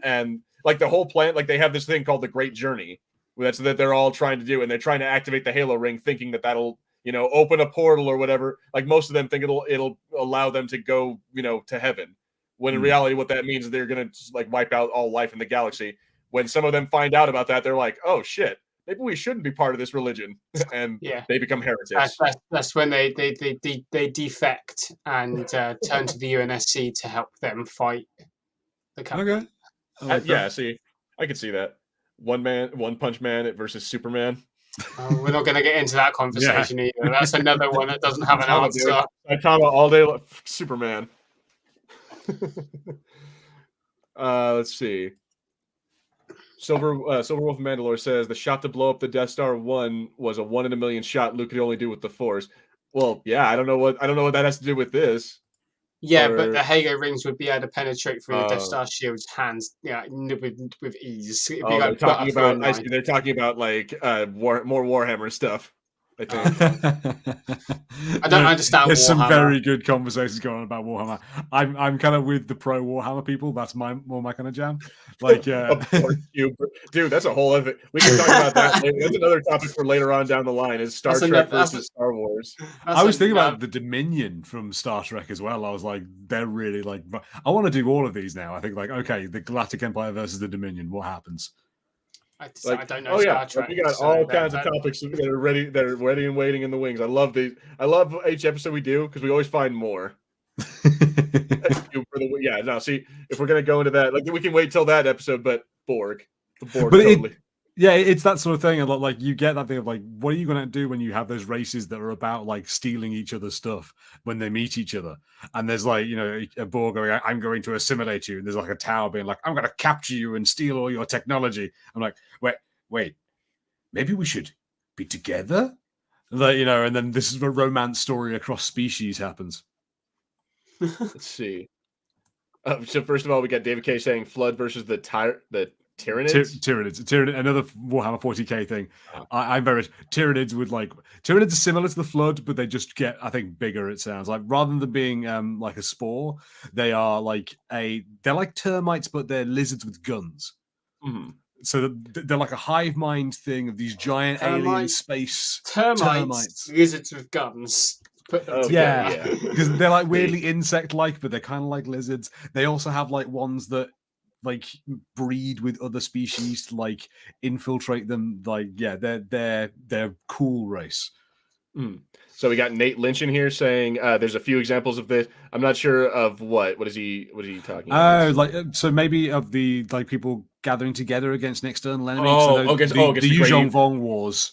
and like the whole plan, like they have this thing called the Great Journey. That's that they're all trying to do, and they're trying to activate the Halo ring, thinking that that'll open a portal or whatever. Like most of them think it'll allow them to go to heaven. When in reality, what that means is they're gonna just like wipe out all life in the galaxy. when some of them find out about that, they're like, oh shit, maybe we shouldn't be part of this religion, and they become heretics. That's when they defect and turn to the UNSC to help them fight the Covenant. Okay. See, I could see that. One punch man versus Superman. Oh, we're not going to get into that conversation either. That's another one that doesn't have an answer. Saitama all day, Superman. Let's see. Silver Wolf Mandalore says the shot to blow up the Death Star 1 was a 1 in a million shot Luke could only do with the Force. Well, yeah, I don't know what that has to do with this. Yeah, but the Halo rings would be able to penetrate through the Death Star shield's hands, with ease. It'd be they're talking about like more Warhammer stuff. I think. I don't understand. There's Warhammer. some very good conversations going on about Warhammer. I'm kind of with the pro Warhammer people. That's more my kind of jam. Like, dude, that's a whole other. We can talk about that. That's another topic for later on down the line. Is Star Trek versus Star Wars? I was thinking about the Dominion from Star Trek as well. I was like, they're really like. I want to do all of these now. I think like, okay, the Galactic Empire versus the Dominion. What happens? I don't know. Star Trek, we got all kinds of topics that are ready. They're ready and waiting in the wings. I love these. I love each episode we do because we always find more. See, if we're gonna go into that, like we can wait till that episode. But the Borg, totally. It's that sort of thing. And like you get that thing of like, what are you going to do when you have those races that are about like stealing each other's stuff when they meet each other? And there's like, a Borg going, I'm going to assimilate you. And there's like a tower being like, I'm going to capture you and steal all your technology. I'm like, wait, maybe we should be together? Like, and then this is a romance story across species happens. Let's see. So first of all, we got David K saying Flood versus the Tyranids? Tyranids, another Warhammer 40k thing. I'm very Tyranids Tyranids are similar to the Flood, but they just get, I think, bigger. It sounds like rather than being like a spore, they are they're like termites, but they're lizards with guns. Mm-hmm. So they're like a hive mind thing of these giant alien space termites, lizards with guns. Because they're like weirdly insect-like, but they're kind of like lizards. They also have like ones that like breed with other species to like infiltrate them. They're cool race. So we got Nate Lynch in here saying there's a few examples of this. I'm not sure of what is he talking about? So maybe of the like people gathering together against an external enemy. Against the Yuzhong Vong Wars.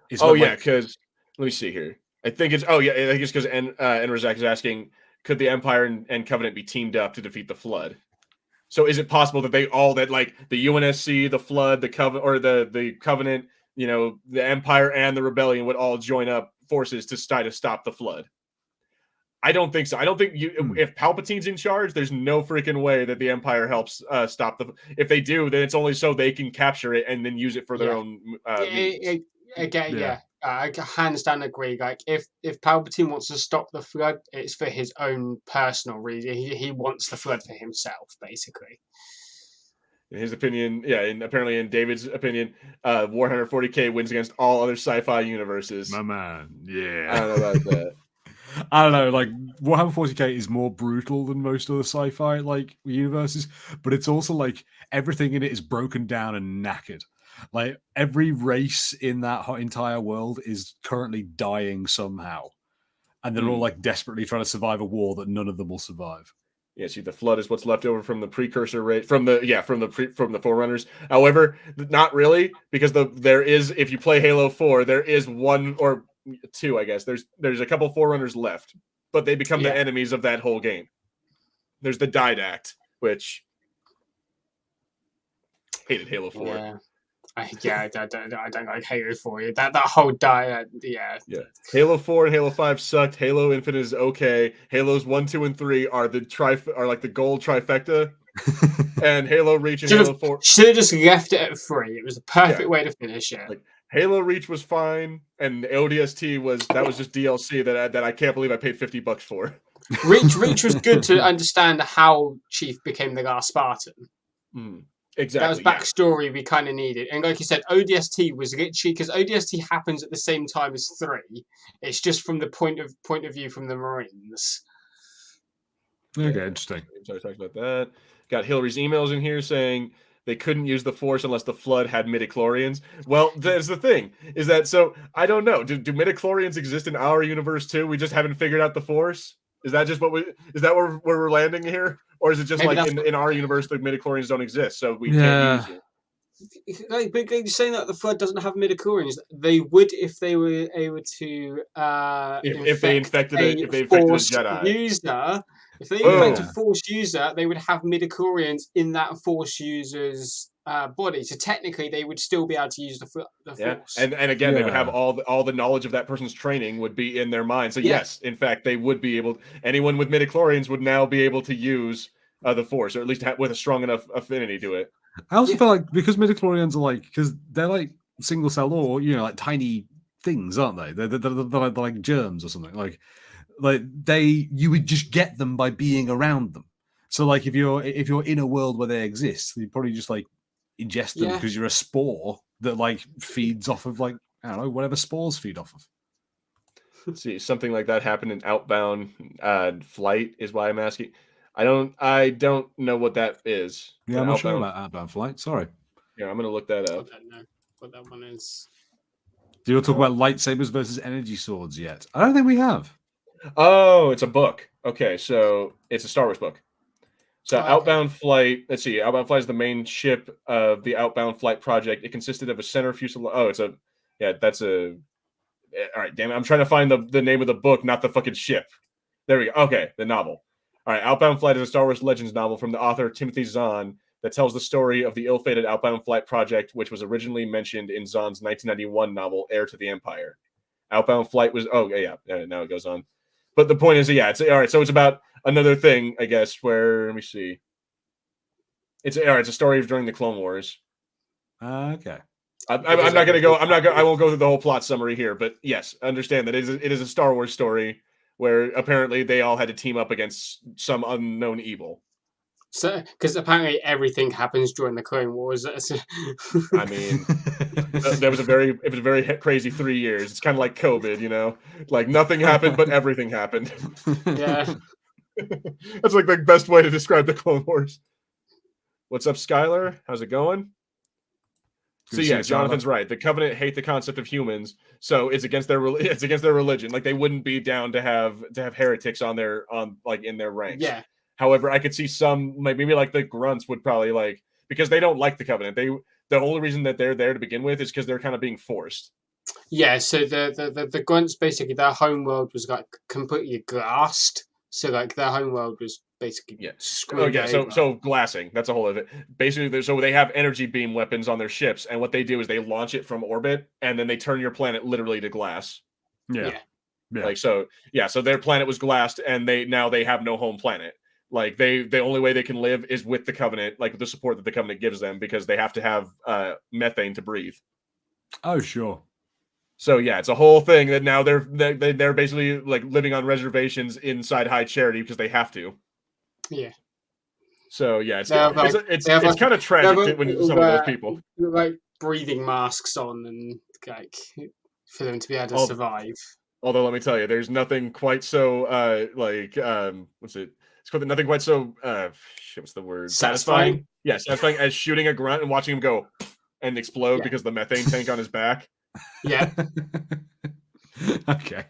Because let me see here. I think it's because Enrazak is asking, could the Empire and Covenant be teamed up to defeat the Flood? So is it possible that the UNSC, the Flood, the Covenant, or the Covenant, the Empire and the Rebellion would all join up forces to try to stop the Flood? I don't think so. I don't think if Palpatine's in charge, there's no freaking way that the Empire helps stop the. If they do, then it's only so they can capture it and then use it for their own means. I hands down agree. Like if Palpatine wants to stop the Flood, it's for his own personal reason. He wants the Flood for himself, basically. In his opinion, and apparently in David's opinion, Warhammer 40k wins against all other sci-fi universes. My man, yeah. I don't know about that. I don't know. Like Warhammer 40k is more brutal than most other sci-fi like universes, but it's also like everything in it is broken down and knackered. Like every race in that entire world is currently dying somehow, and they're all like desperately trying to survive a war that none of them will survive. Yeah, see, the Flood is what's left over from the precursor race, from the Forerunners. However, not really, because there is, if you play Halo 4, there is one or two, I guess. There's a couple Forerunners left, but they become the enemies of that whole game. There's the Didact, which hated Halo 4. Yeah. I don't like Halo 4. That whole diet, Halo 4 and Halo 5 sucked. Halo Infinite is okay. Halos 1, 2, and 3 are like the gold trifecta. And Halo Reach and Halo 4 should have just left it at 3. It was the perfect way to finish it. Like Halo Reach was fine, and ODST was just DLC that I can't believe I paid $50 for. Reach was good to understand how Chief became the last Spartan. Exactly. That was backstory we kind of needed. And like you said, ODST was literally, because ODST happens at the same time as 3. It's just from the point of view from the Marines. Okay, interesting. So I talked about that. Got Hillary's emails in here saying they couldn't use the Force unless the Flood had midichlorians. Well, that's the thing. Is that so? I don't know. Do midichlorians exist in our universe too? We just haven't figured out the Force. Is that just is that where we're landing here, or is it just Maybe like in our universe the midichlorians don't exist, so we can't use it? Like, but you're saying that the Flood doesn't have midichlorians. They would if they were able to If they infected a Force Jedi user. If they infect a Force user, they would have midichlorians in that Force user's body. So technically, they would still be able to use the Force. And again, they would have all the knowledge of that person's training would be in their mind. So yes, in fact, they would be able. Anyone with midichlorians would now be able to use the Force, or at least with a strong enough affinity to it. I also feel like because midichlorians are because they're like single cell or like tiny things, aren't they? They're like germs or something. Like you would just get them by being around them. So like if you're in a world where they exist, you probably just like ingest them because you're a spore that like feeds off of like I don't know whatever spores feed off of. Let's see, something like that happened in Outbound Flight is why I'm asking. I don't know what that is. Yeah, I'm not sure about Outbound Flight. Sorry. Yeah, I'm gonna look that up. I don't know what that one is. Do you want to talk about lightsabers versus energy swords yet? I don't think we have. Oh, it's a book. Okay, so it's a Star Wars book. So Outbound Flight, let's see. Outbound Flight is the main ship of the Outbound Flight project. It consisted of a center fuselage. Oh, that's a. All right, damn it. I'm trying to find the name of the book, not the fucking ship. There we go. Okay, the novel. All right, Outbound Flight is a Star Wars Legends novel from the author Timothy Zahn that tells the story of the ill-fated Outbound Flight project, which was originally mentioned in Zahn's 1991 novel Heir to the Empire. Outbound Flight was now it goes on. But the point is, it's all right. So it's about another thing, I guess. Where let me see. It's a story during the Clone Wars. Okay. I'm not gonna go. I won't go through the whole plot summary here. But yes, understand that it is a Star Wars story where apparently they all had to team up against some unknown evil. So, because apparently everything happens during the Clone Wars. I mean, it was a very crazy 3 years. It's kind of like COVID, like nothing happened, but everything happened. Yeah, that's like the best way to describe the Clone Wars. What's up, Skylar? How's it going? So yeah, Jonathan's right. The Covenant hate the concept of humans, so it's against their religion. Like they wouldn't be down to have heretics in their ranks. Yeah. However, I could see some maybe like the grunts would probably because they don't like the Covenant. The only reason that they're there to begin with is because they're kind of being forced. Yeah. So the grunts basically their homeworld was like completely glassed. So like their homeworld was basically screwed over. So glassing, that's a whole of it. Basically, so they have energy beam weapons on their ships, and what they do is they launch it from orbit, and then they turn your planet literally to glass. Yeah. So their planet was glassed, and they have no home planet. Like the only way they can live is with the Covenant, like with the support that the Covenant gives them, because they have to have methane to breathe. Oh, sure. So yeah, it's a whole thing that now they're basically like living on reservations inside High Charity because they have to. Yeah. So yeah, it's kind of tragic when some of those people like breathing masks on and like for them to be able to survive. Although let me tell you, there's nothing quite so what's it? It's called nothing quite so what's the word? Satisfying. Yeah, satisfying as shooting a grunt and watching him go and explode because the methane tank on his back. Yeah. Okay.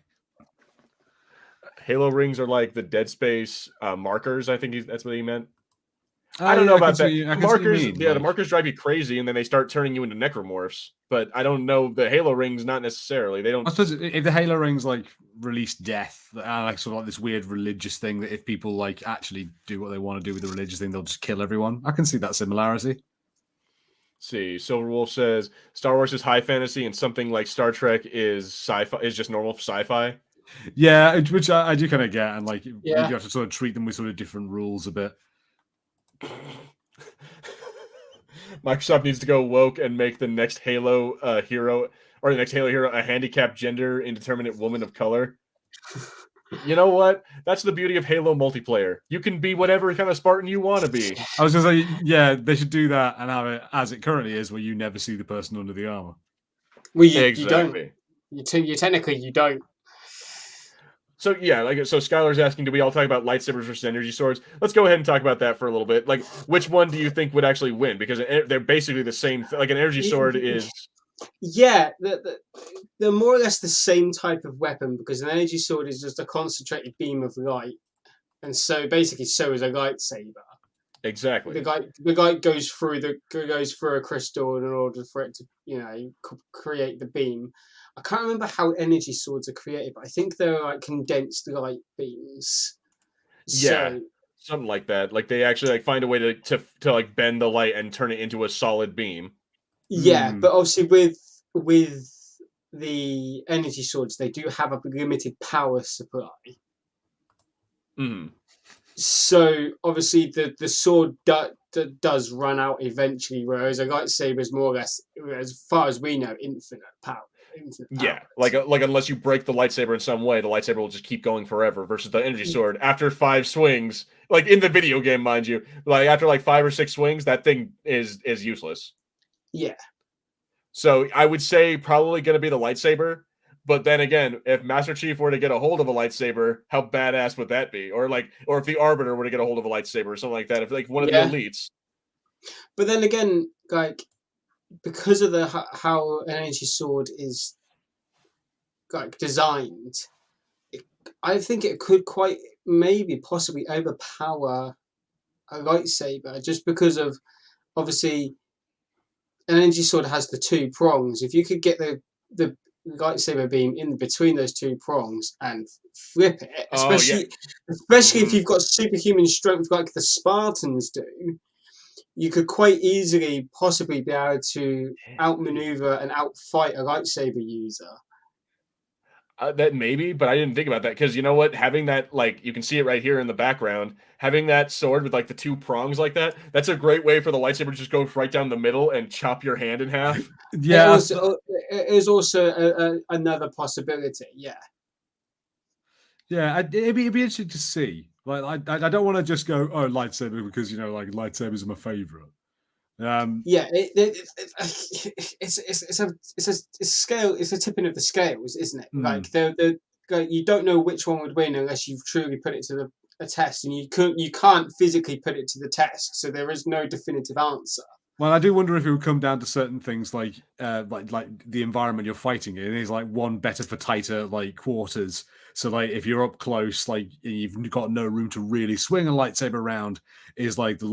Halo rings are like the Dead Space markers. I think that's what he meant. I don't know about that. Markers, the markers drive you crazy, and then they start turning you into necromorphs. But I don't know the Halo rings. Not necessarily. They don't. I suppose if the Halo rings release death, like sort of like this weird religious thing that if people actually do what they want to do with the religious thing, they'll just kill everyone. I can see that similarity. See, Silver Wolf says Star Wars is high fantasy, and something like Star Trek is sci-fi. Is just normal sci-fi. Yeah, which I do kind of get, and you have to sort of treat them with sort of different rules a bit. Microsoft needs to go woke and make the next Halo hero or the next Halo hero a handicapped, gender indeterminate woman of color. You know what? That's the beauty of Halo multiplayer. You can be whatever kind of Spartan you want to be. I was going to say, yeah, they should do that and have it as it currently is, where you never see the person under the armor. Well, you don't. You technically you don't. So yeah, like so Skylar's asking, do we all talk about lightsabers versus energy swords? Let's go ahead and talk about that for a little bit. Like, which one do you think would actually win? Because they're basically the same. Like an energy sword is. Yeah, they're more or less the same type of weapon because an energy sword is just a concentrated beam of light, and so basically, so is a lightsaber. Exactly. The guy goes through a crystal in order for it to create the beam. I can't remember how energy swords are created, but I think they're like condensed light beams. Yeah, So something like that. Like they actually like find a way to like bend the light and turn it into a solid beam. yeah, but obviously with the energy swords, they do have a limited power supply. Mm. So obviously the sword does run out eventually, whereas a lightsaber is more or less, as far as we know, infinite power. Yeah, like unless you break the lightsaber in some way, the lightsaber will just keep going forever. Versus the energy sword, after 5 swings, like in the video game, mind you, like after like 5 or 6 swings, that thing is useless. Yeah. So I would say probably going to be the lightsaber. But then again, if Master Chief were to get a hold of a lightsaber, how badass would that be? Or if the Arbiter were to get a hold of a lightsaber or something like that, if like one of the elites. But then again, like because of how an energy sword is like designed, I think it could quite maybe possibly overpower a lightsaber just because of obviously an energy sword has the 2 prongs. If you could get the lightsaber beam in between those 2 prongs and flip it, especially if you've got superhuman strength like the Spartans do, you could quite easily possibly be able to outmaneuver and outfight a lightsaber user. That maybe, but I didn't think about that because you know what? Having that, like, you can see it right here in the background. Having that sword with like the 2 prongs like that's a great way for the lightsaber to just go right down the middle and chop your hand in half. Yeah, it is also another possibility. Yeah. Yeah, it'd be interesting to see. Like, I don't want to just go, oh, lightsaber, because like lightsabers are my favorite. Yeah, it's a scale. It's a tipping of the scales, isn't it? Like you don't know which one would win unless you've truly put it to a test, and you can't physically put it to the test, so there is no definitive answer. Well, I do wonder if it would come down to certain things like the environment you're fighting in is like one better for tighter like quarters. So like if you're up close, like you've got no room to really swing a lightsaber around, is like the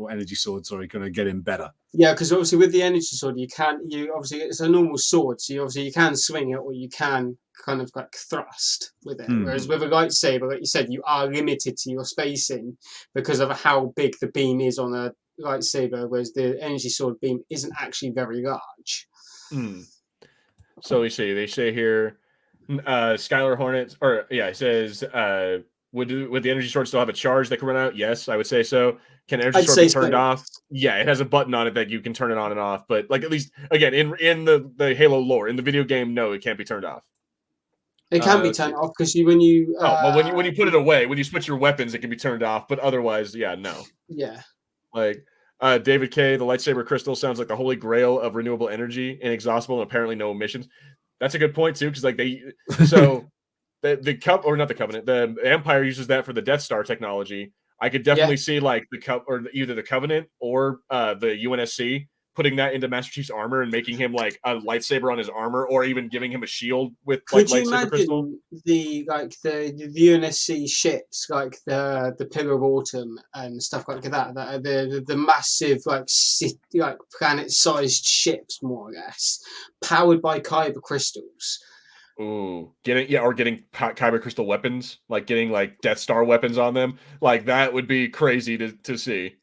energy sword, gonna get in better. Yeah, because obviously with the energy sword, obviously it's a normal sword, so you can swing it or you can kind of like thrust with it. Whereas with a lightsaber, like you said, you are limited to your spacing because of how big the beam is on a lightsaber, whereas the energy sword beam isn't actually very large. So they say here, Skylar Hornet, it says, would the energy sword still have a charge that can run out? Yes, I would say so. Can energy sword be turned off? Yeah, it has a button on it that you can turn it on and off. But like at least again in the Halo lore, in the video game, no, it can't be turned off. It can be turned off because when you put it away, when you switch your weapons, it can be turned off. But otherwise, yeah, no. Yeah. Like David K, the lightsaber crystal sounds like the holy grail of renewable energy, inexhaustible, and apparently no emissions. That's a good point too, because like the Covenant, the Empire uses that for the Death Star technology. I could definitely see like either the Covenant or the UNSC putting that into Master Chief's armor and making him like a lightsaber on his armor, or even giving him a shield with like lightsaber crystal. The UNSC ships, like the Pillar of Autumn and stuff like that are the massive like planet-sized ships, more or less, powered by kyber crystals. Ooh, getting kyber crystal weapons, like getting like Death Star weapons on them, like that would be crazy to see.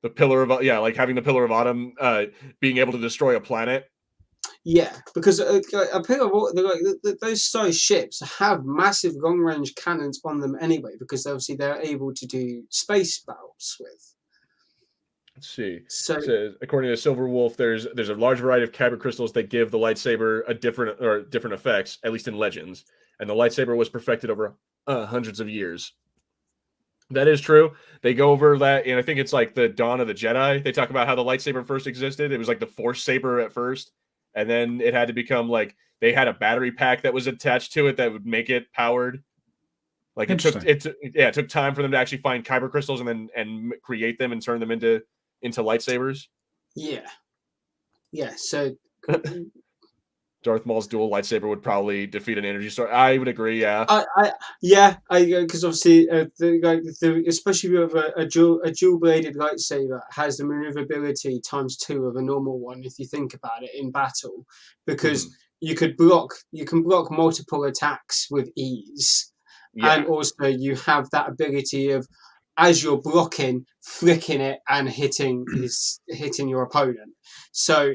The Pillar of like having the Pillar of Autumn being able to destroy a planet. Yeah, because a Pillar of Autumn, those size ships have massive long range cannons on them anyway, because obviously they're able to do space battles with. Let's see. So, according to Silver Wolf, there's a large variety of kyber crystals that give the lightsaber different effects, at least in Legends. And the lightsaber was perfected over hundreds of years. That is true. They go over that, and I think it's like the Dawn of the Jedi. They talk about how the lightsaber first existed. It was like the Force saber at first, and then it had to become like they had a battery pack that was attached to it that would make it powered. Like it took time for them to actually find kyber crystals and create them and turn them into lightsabers. Yeah. So Darth Maul's dual lightsaber would probably defeat an energy sword. I would agree. Yeah. Because obviously, especially with a dual bladed lightsaber has the maneuverability ×2 of a normal one. If you think about it in battle, because you can block multiple attacks with ease, and also you have that ability of, as you're blocking, flicking it and hitting your opponent. So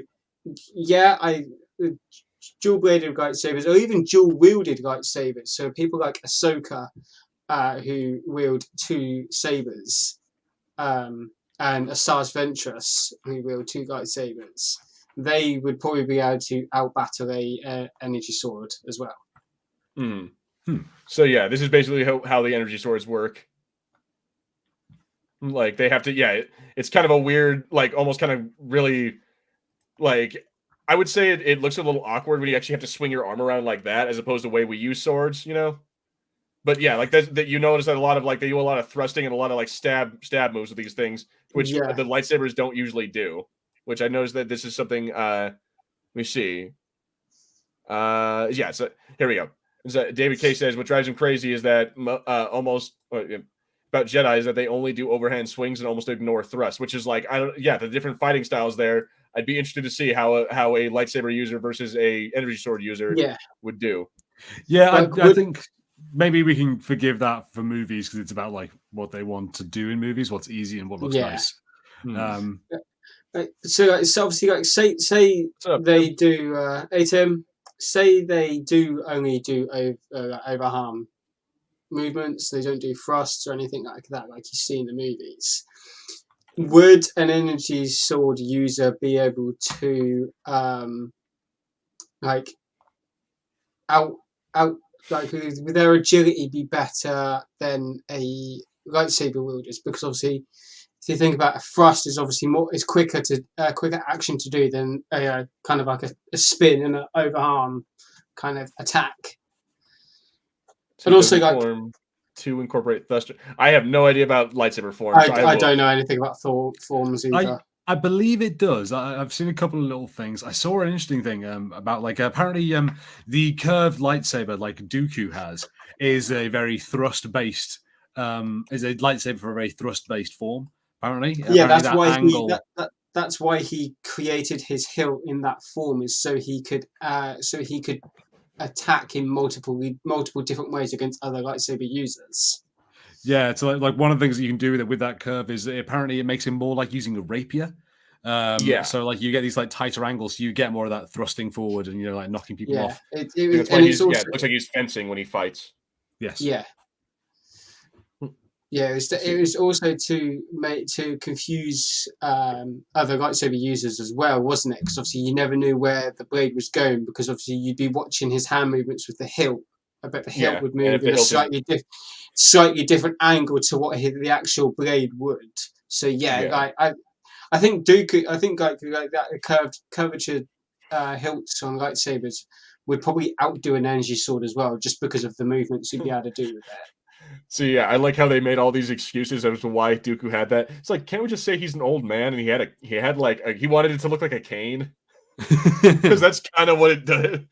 dual-bladed lightsabers, or even dual-wielded lightsabers. So people like Ahsoka, who wield 2 sabers, and Asajj Ventress, who wield 2 lightsabers, they would probably be able to outbattle a energy sword as well. So yeah, this is basically how the energy swords work. Like they have to, it's kind of a weird, like almost kind of really, like I would say it looks a little awkward when you actually have to swing your arm around like that, as opposed to the way we use swords, you know. But yeah, like that you notice that a lot of like they do a lot of thrusting and a lot of like stab moves with these things, which the lightsabers don't usually do. Which I noticed that this is something. Let me see. So here we go. So David K says what drives him crazy is that about Jedi is that they only do overhand swings and almost ignore thrust, which is like the different fighting styles there. I'd be interested to see how a lightsaber user versus a energy sword user would do. Yeah, I think maybe we can forgive that for movies because it's about like what they want to do in movies, what's easy and what looks nice. So it's obviously like say they do ATM. Say they do only do overarm movements. They don't do thrusts or anything like that, like you see in the movies. Would an energy sword user be able to would their agility be better than a lightsaber wielder's? Because obviously, if you think about a thrust, is obviously quicker action to do than a kind of like a spin and an overarm kind of attack. And also to incorporate thruster. I have no idea about lightsaber forms. I don't know anything about forms either. I believe it does. I've seen a couple of little things. I saw an interesting thing about like apparently the curved lightsaber like Dooku has is a very thrust based is a lightsaber for a very thrust based form. Apparently, that's why he created his hilt in that form, is so he could attack in multiple different ways against other lightsaber users. Yeah, so like one of the things that you can do with that curve is apparently it makes him more like using a rapier. So like you get these like tighter angles, so you get more of that thrusting forward and like knocking people off. It looks like he's fencing when he fights. Yes. Yeah. Yeah, it was also to confuse other lightsaber users as well, wasn't it? Because obviously you never knew where the blade was going, because obviously you'd be watching his hand movements with the hilt. I bet the hilt would move in a slightly different angle to what the actual blade would. So I think Dooku. I think like that curvature hilts on lightsabers would probably outdo an energy sword as well, just because of the movements you'd be able to do with it. So yeah, I like how they made all these excuses as to why Dooku had that. It's like, can't we just say he's an old man and he wanted it to look like a cane? Because that's kind of what it did.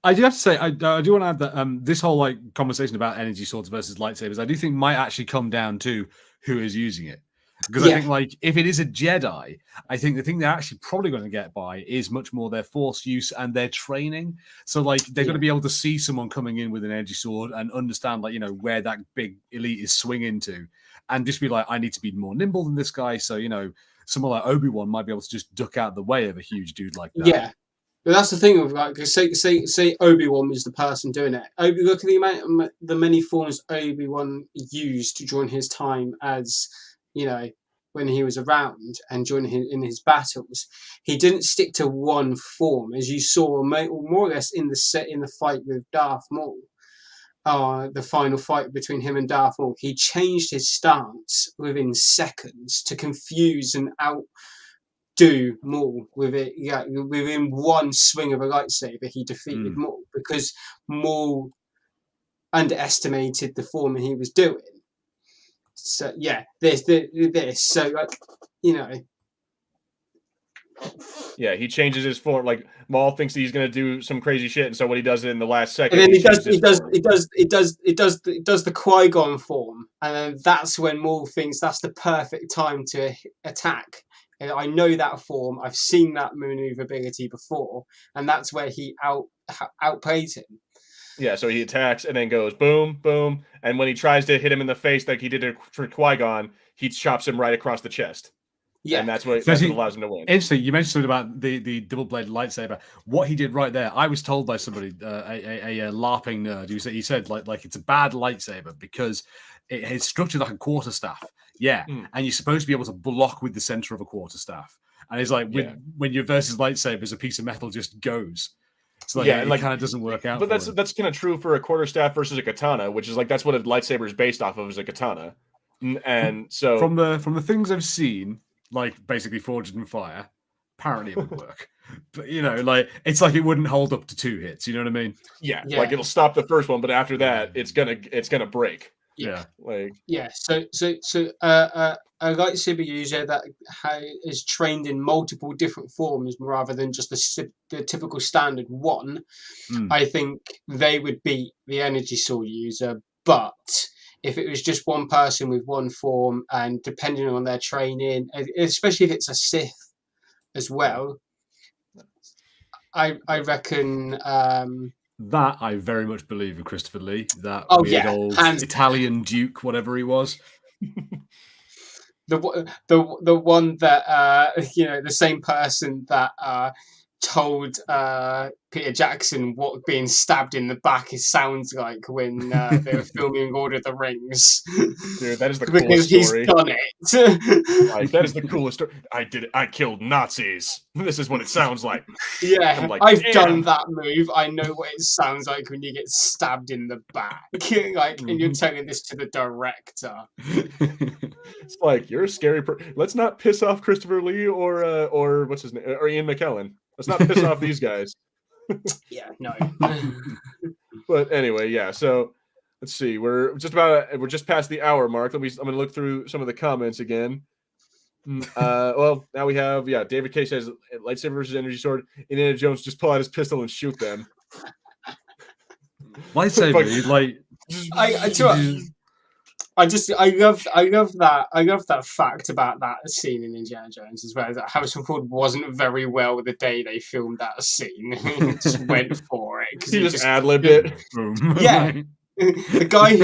I do have to say, I do want to add that this whole like conversation about energy swords versus lightsabers, I do think might actually come down to who is using it. Because I think like if it is a Jedi, I think the thing they're actually probably going to get by is much more their force use and their training. So like they're going to be able to see someone coming in with an energy sword and understand like where that big elite is swinging to, and just be like, I need to be more nimble than this guy. So someone like Obi-Wan might be able to just duck out the way of a huge dude like that. Yeah. But that's the thing of like, say Obi-Wan was the person doing it. Look at the many forms Obi-Wan used during his time as when he was around and during in his battles. He didn't stick to one form, as you saw more or less in the fight with Darth Maul. The final fight between him and Darth Maul, he changed his stance within seconds to confuse and do Maul with it. Yeah, within one swing of a lightsaber, he defeated Maul because Maul underestimated the form he was doing. So yeah, this. So like, you know. Yeah, he changes his form. Like Maul thinks he's gonna do some crazy shit, and so what he does in the last second, and then he does the Qui-Gon form, and then that's when Maul thinks that's the perfect time to attack. And I know that form. I've seen that maneuverability before, and that's where he outplays him. Yeah, so he attacks and then goes boom, boom, and when he tries to hit him in the face like he did for Qui-Gon, he chops him right across the chest. Yeah, and that's what allows him to win. Interesting. You mentioned something about the double-bladed lightsaber. What he did right there, I was told by somebody, a LARPing nerd, he said like it's a bad lightsaber because it's structured like a quarterstaff. Yeah, and you're supposed to be able to block with the center of a quarterstaff. And it's like when your versus lightsabers, a piece of metal just goes. So like, it kind of doesn't work out. But that's kind of true for a quarterstaff versus a katana, which is like that's what a lightsaber is based off of, is a katana. And so from the things I've seen, like basically forged in fire, apparently it would work. But you know, like it's like it wouldn't hold up to 2 hits. You know what I mean? Yeah. Like it'll stop the first one, but after that, it's gonna break. Yeah. So a lightsaber user that is trained in multiple different forms rather than just the typical standard one, I think they would beat the energy sword user. But if it was just one person with one form, and depending on their training, especially if it's a Sith as well, I reckon. That I very much believe in Christopher Lee. That weird old Italian Duke, whatever he was. The one that the same person that told Peter Jackson what being stabbed in the back sounds like when they were filming Lord of the Rings. Dude, that is the because coolest story. He's done it. Like, that is the coolest story. I did it. I killed Nazis. This is what it sounds like. Yeah, like, I've done that move. I know what it sounds like when you get stabbed in the back. And you're telling this to the director. It's like, you're a scary Let's not piss off Christopher Lee or what's his name, or Ian McKellen. Let's not piss off these guys. Yeah, no. But anyway, yeah. So let's see. We're just past the hour mark. I'm going to look through some of the comments again. Well, now we have David K says lightsaber versus energy sword. Indiana Jones just pull out his pistol and shoot them. Lightsaber, like I love that fact about that scene in Indiana Jones as well. That Harrison Ford wasn't very well the day they filmed that scene. He just went for it because he just ad-libbed it. Yeah, the guy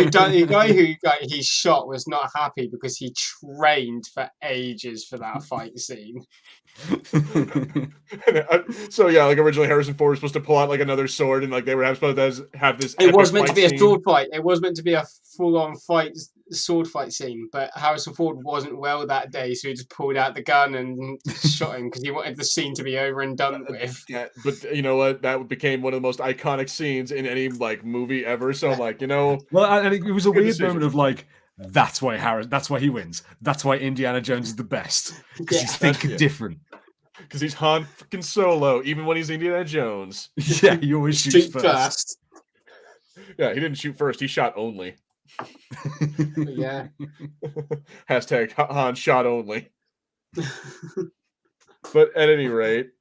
who he shot was not happy because he trained for ages for that fight scene. So like originally Harrison Ford was supposed to pull out like another sword, and like they were supposed to have this. It was meant to be a sword fight. It was meant to be a full-on sword fight scene, but Harrison Ford wasn't well that day, so he just pulled out the gun and shot him because he wanted the scene to be over and done with. Yeah, but you know what? That became one of the most iconic scenes in any like movie ever. So like, well, and it was a weird moment of like. That's why he wins. That's why Indiana Jones is the best. Because he's thinking different. Because he's Han freaking Solo, even when he's Indiana Jones. Yeah, he always shoots first. Yeah, he didn't shoot first. He shot only. Yeah. Hashtag Han shot only. But at any rate,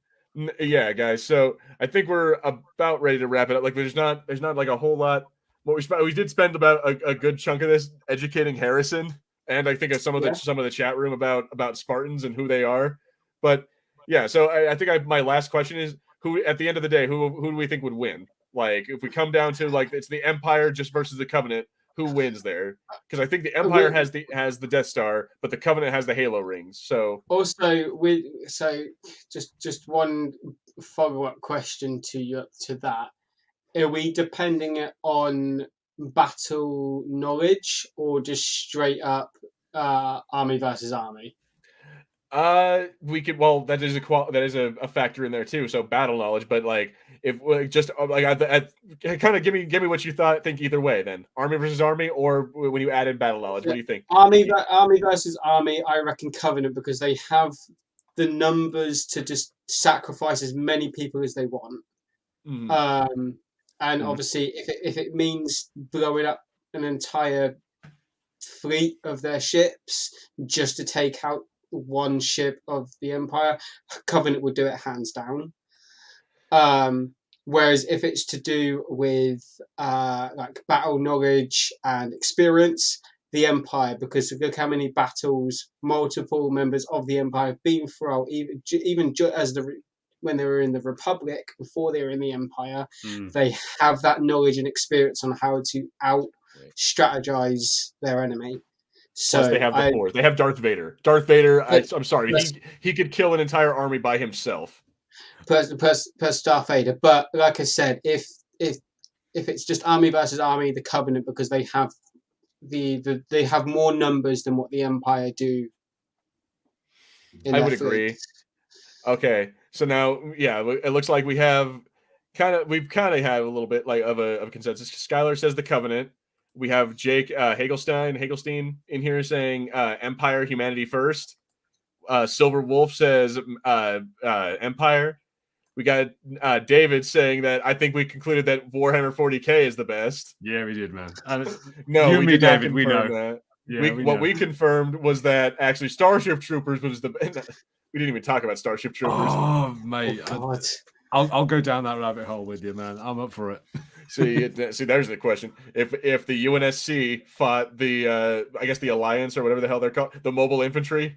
yeah, guys. So I think we're about ready to wrap it up. Like, there's not like a whole lot. We did spend about a good chunk of this educating Harrison, and I think of some of the chat room about Spartans and who they are. But yeah, so I think my last question is, who at the end of the day, who do we think would win? Like, if we come down to like it's the Empire just versus the Covenant, who wins there? Because I think the Empire has the Death Star, but the Covenant has the Halo rings. So also just one follow-up question to that. Are we depending on battle knowledge or just straight up army versus army? We could. Well, that is a factor in there too. So battle knowledge, but like if just like I kind of give me what you think either way. Then army versus army, or when you add in battle knowledge, what do you think? Army versus army. I reckon Covenant because they have the numbers to just sacrifice as many people as they want. Mhm. And obviously, if it means blowing up an entire fleet of their ships just to take out one ship of the Empire, Covenant would do it hands down. Whereas if it's to do with like battle knowledge and experience, the Empire, because look how many battles multiple members of the Empire have been through, even as when they were in the Republic, before they were in the Empire, they have that knowledge and experience on how to out strategize their enemy. So plus, they have the Force. They have Darth Vader. Darth Vader. I'm sorry, he could kill an entire army by himself. Per Darth Vader, but like I said, if it's just army versus army, the Covenant, because they have they have more numbers than what the Empire do. I would agree. Okay, so now, yeah, it looks like we've kind of had a little bit like of a consensus. Skylar says the Covenant. We have Jake Hagelstein in here saying Empire, humanity first. Silver Wolf says Empire. We got David saying that I think we concluded that Warhammer 40K is the best. Yeah, we did, man. No, you we and me, did not David, we know. that. Yeah, What we confirmed was that actually Starship Troopers was the. We didn't even talk about Starship Troopers. Oh, mate. Oh, God. I'll go down that rabbit hole with you, man. I'm up for it. See, there's the question. If the UNSC fought the, I guess the Alliance or whatever the hell they're called, the Mobile Infantry.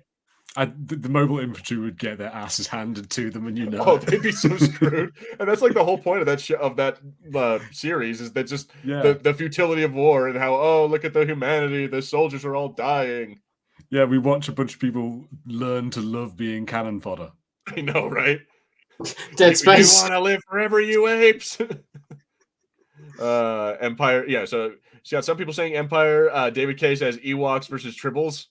The mobile infantry would get their asses handed to them, and they'd be so screwed. And that's like the whole point of that series is that just the futility of war and how look at the humanity, the soldiers are all dying. Yeah, we watch a bunch of people learn to love being cannon fodder. I know, right? Dead Space. You want to live forever, you apes. Empire. Yeah. So you got some people saying Empire. David K says Ewoks versus Tribbles.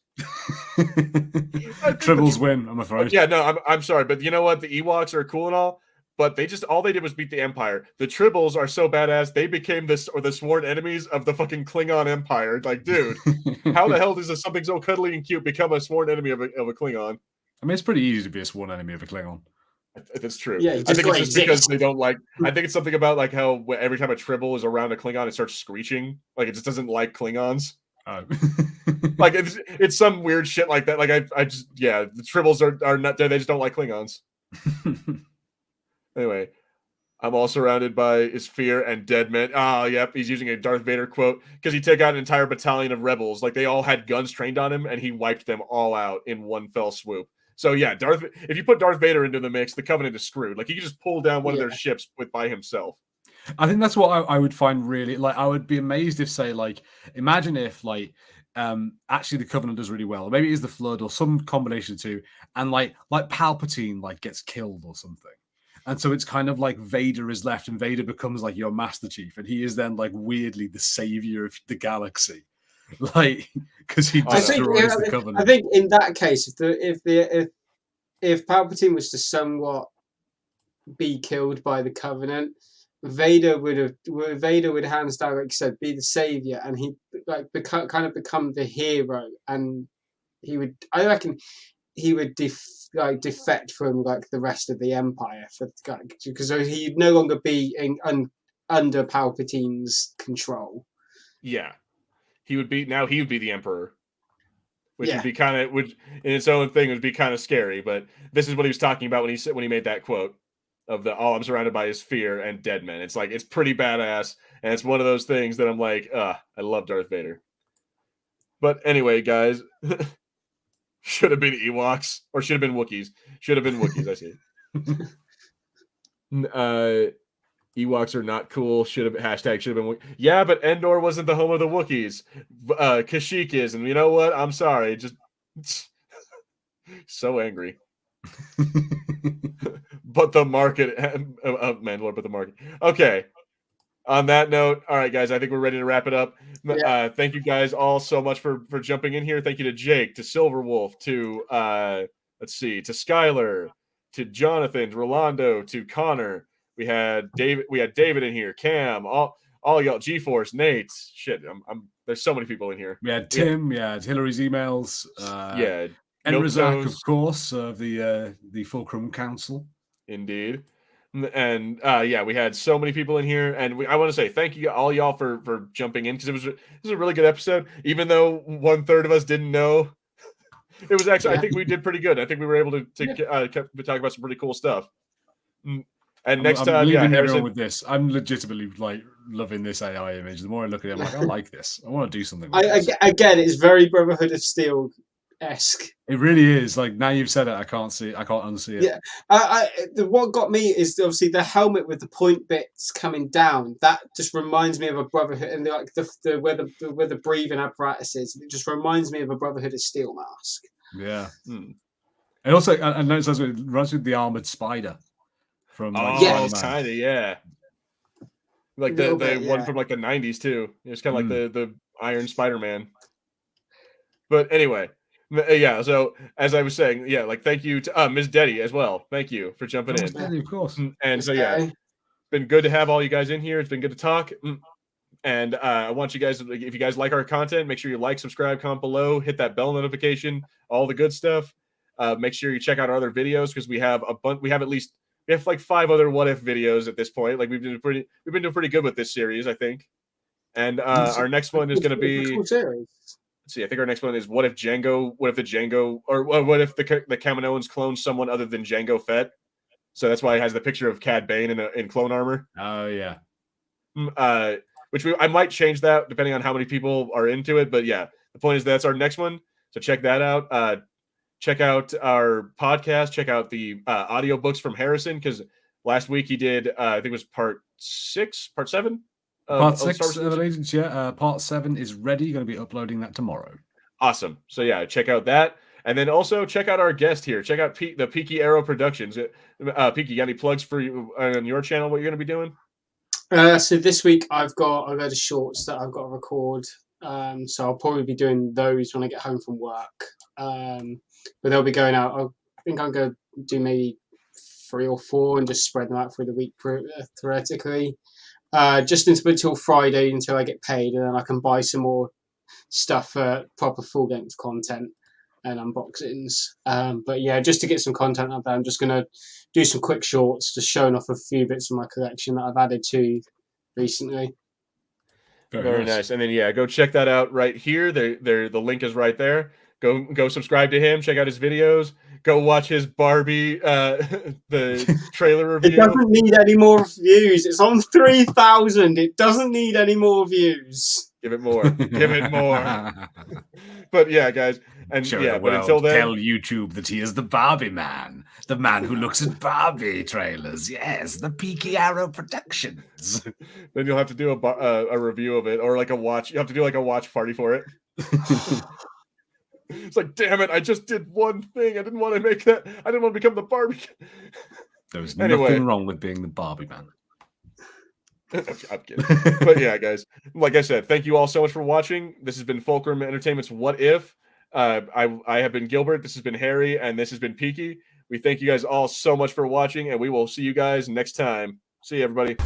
Tribbles win, I'm afraid. Yeah, no, I'm sorry, but you know what? The Ewoks are cool and all, but all they did was beat the Empire. The Tribbles are so badass, they became the sworn enemies of the fucking Klingon Empire. Like, dude, how the hell does something so cuddly and cute become a sworn enemy of a Klingon? I mean, it's pretty easy to be a sworn enemy of a Klingon. That's true. Yeah, I think it's just because they don't like. I think it's something about like how every time a Tribble is around a Klingon, it starts screeching. Like it just doesn't like Klingons. Oh. Like it's some weird shit like that. Like I just the Tribbles are not there. They just don't like Klingons. Anyway, I'm all surrounded by his fear and dead men. Oh, yep, he's using a Darth Vader quote because he took out an entire battalion of rebels. Like they all had guns trained on him, and he wiped them all out in one fell swoop. So yeah, if you put Darth Vader into the mix, the Covenant is screwed. Like he could just pull down one of their ships by himself. I think that's what I would find really like. I would be amazed if, say, like, imagine if like actually the Covenant does really well, or maybe it is the Flood or some combination of two, and like Palpatine like gets killed or something, and so it's kind of like Vader is left, and Vader becomes like your Master Chief, and he is then like weirdly the savior of the galaxy, like because he destroys the Covenant. I think in that case, if Palpatine was to somewhat be killed by the Covenant, Vader would hands down, like you said, be the savior, and he like become the hero, and I reckon he would defect from like the rest of the Empire because he'd no longer be under Palpatine's control. Yeah, he would be the Emperor, which would be kind of in its own thing would be kind of scary. But this is what he was talking about when he made that quote of I'm surrounded by his fear and dead men. It's like, it's pretty badass. And it's one of those things that I'm like, I love Darth Vader. But anyway, guys, should have been Ewoks or should have been Wookiees. Should have been Wookiees, I see. Ewoks are not cool. Should have been. Yeah, but Endor wasn't the home of the Wookiees. Kashyyyk is. And you know what? I'm sorry. Just so angry. But the market, Mandalore, but the market. Okay. On that note, all right, guys, I think we're ready to wrap it up. Yeah. Thank you guys all so much for jumping in here. Thank you to Jake, to Silverwolf, to to Skylar, to Jonathan, to Rolando, to Connor. We had David in here, Cam, all y'all, GeForce, Nate. Shit, there's so many people in here. We had Tim. We had Hillary's emails. Enrazak, of course, of the Fulcrum Council. Indeed. And yeah, we had so many people in here, and I want to say thank you all y'all for jumping in, because it was a really good episode, even though 1/3 of us didn't know. It was actually, I think we did pretty good. I think we were able to talk about some pretty cool stuff. And next time, yeah, Harrison, with this, I'm legitimately like loving this AI image. The more I look at it, I'm like, I like this. I want to do something with this. Again, it's very Brotherhood of Steel-esque. It really is. Like, now you've said it, I can't unsee it. Yeah, what got me is obviously the helmet with the point bits coming down. That just reminds me of a Brotherhood, and like where the breathing apparatus is. It just reminds me of a Brotherhood of Steel mask. Yeah. And also, I noticed as it runs with the armored spider from like kind of, yeah. Like the one from like the 90s too. It's kind of like the Iron Spider-Man. But anyway, yeah. So as I was saying, yeah, like thank you to Ms. Deddy as well. Thank you for jumping in. Deddy, of course. And so yeah, it's been good to have all you guys in here. It's been good to talk. And I want you guys, if you guys like our content, make sure you like, subscribe, comment below, hit that bell notification, all the good stuff. Make sure you check out our other videos, because we have a bunch. We have like 5 other What If videos at this point. Like we've been doing pretty good with this series, I think. And our next one is going to be. Let's see. I think our next one is what if the Django, or what if the Kaminoans clone someone other than Jango Fett? So that's why it has the picture of Cad Bane in clone armor. Oh yeah. Which I might change that depending on how many people are into it. But yeah, the point is that's our next one. So check that out. Check out our podcast. Check out the audiobooks from Harrison, because last week he did, I think it was part 7. Part 6 of Allegiance, yeah. Part 7 is ready. Going to be uploading that tomorrow. Awesome. So yeah, check out that. And then also check out our guest here. Check out the Peaky Arrow Productions. Peaky, you got any plugs for you on your channel, what you're going to be doing? So this week I've got a shorts that I've got to record. So I'll probably be doing those when I get home from work. But they'll be going out. I think I'm going to do maybe 3 or 4 and just spread them out through the week theoretically. Just until Friday, until I get paid, and then I can buy some more stuff for proper full-length content and unboxings. But yeah, just to get some content out there, I'm just going to do some quick shorts, just showing off a few bits of my collection that I've added to recently. Very nice. And then yeah, go check that out right here. The link is right there. Go subscribe to him. Check out his videos. Go watch his Barbie the trailer review. It doesn't need any more views. It's on 3,000. It doesn't need any more views. Give it more. Give it more. But yeah, guys, and Show yeah, the but world, until then, tell YouTube that he is the Barbie man, the man who looks at Barbie trailers. Yes, the Peaky Arrow Productions. Then you'll have to do a review of it, or like a watch. You have to do like a watch party for it. It's like, damn it! I just did one thing. I didn't want to make that. I didn't want to become the Barbie. There was nothing wrong with being the Barbie man. I'm kidding. But yeah, guys, like I said, thank you all so much for watching. This has been Fulcrum Entertainment's What If. I have been Gilbert. This has been Harry, and this has been Peaky. We thank you guys all so much for watching, and we will see you guys next time. See you, everybody.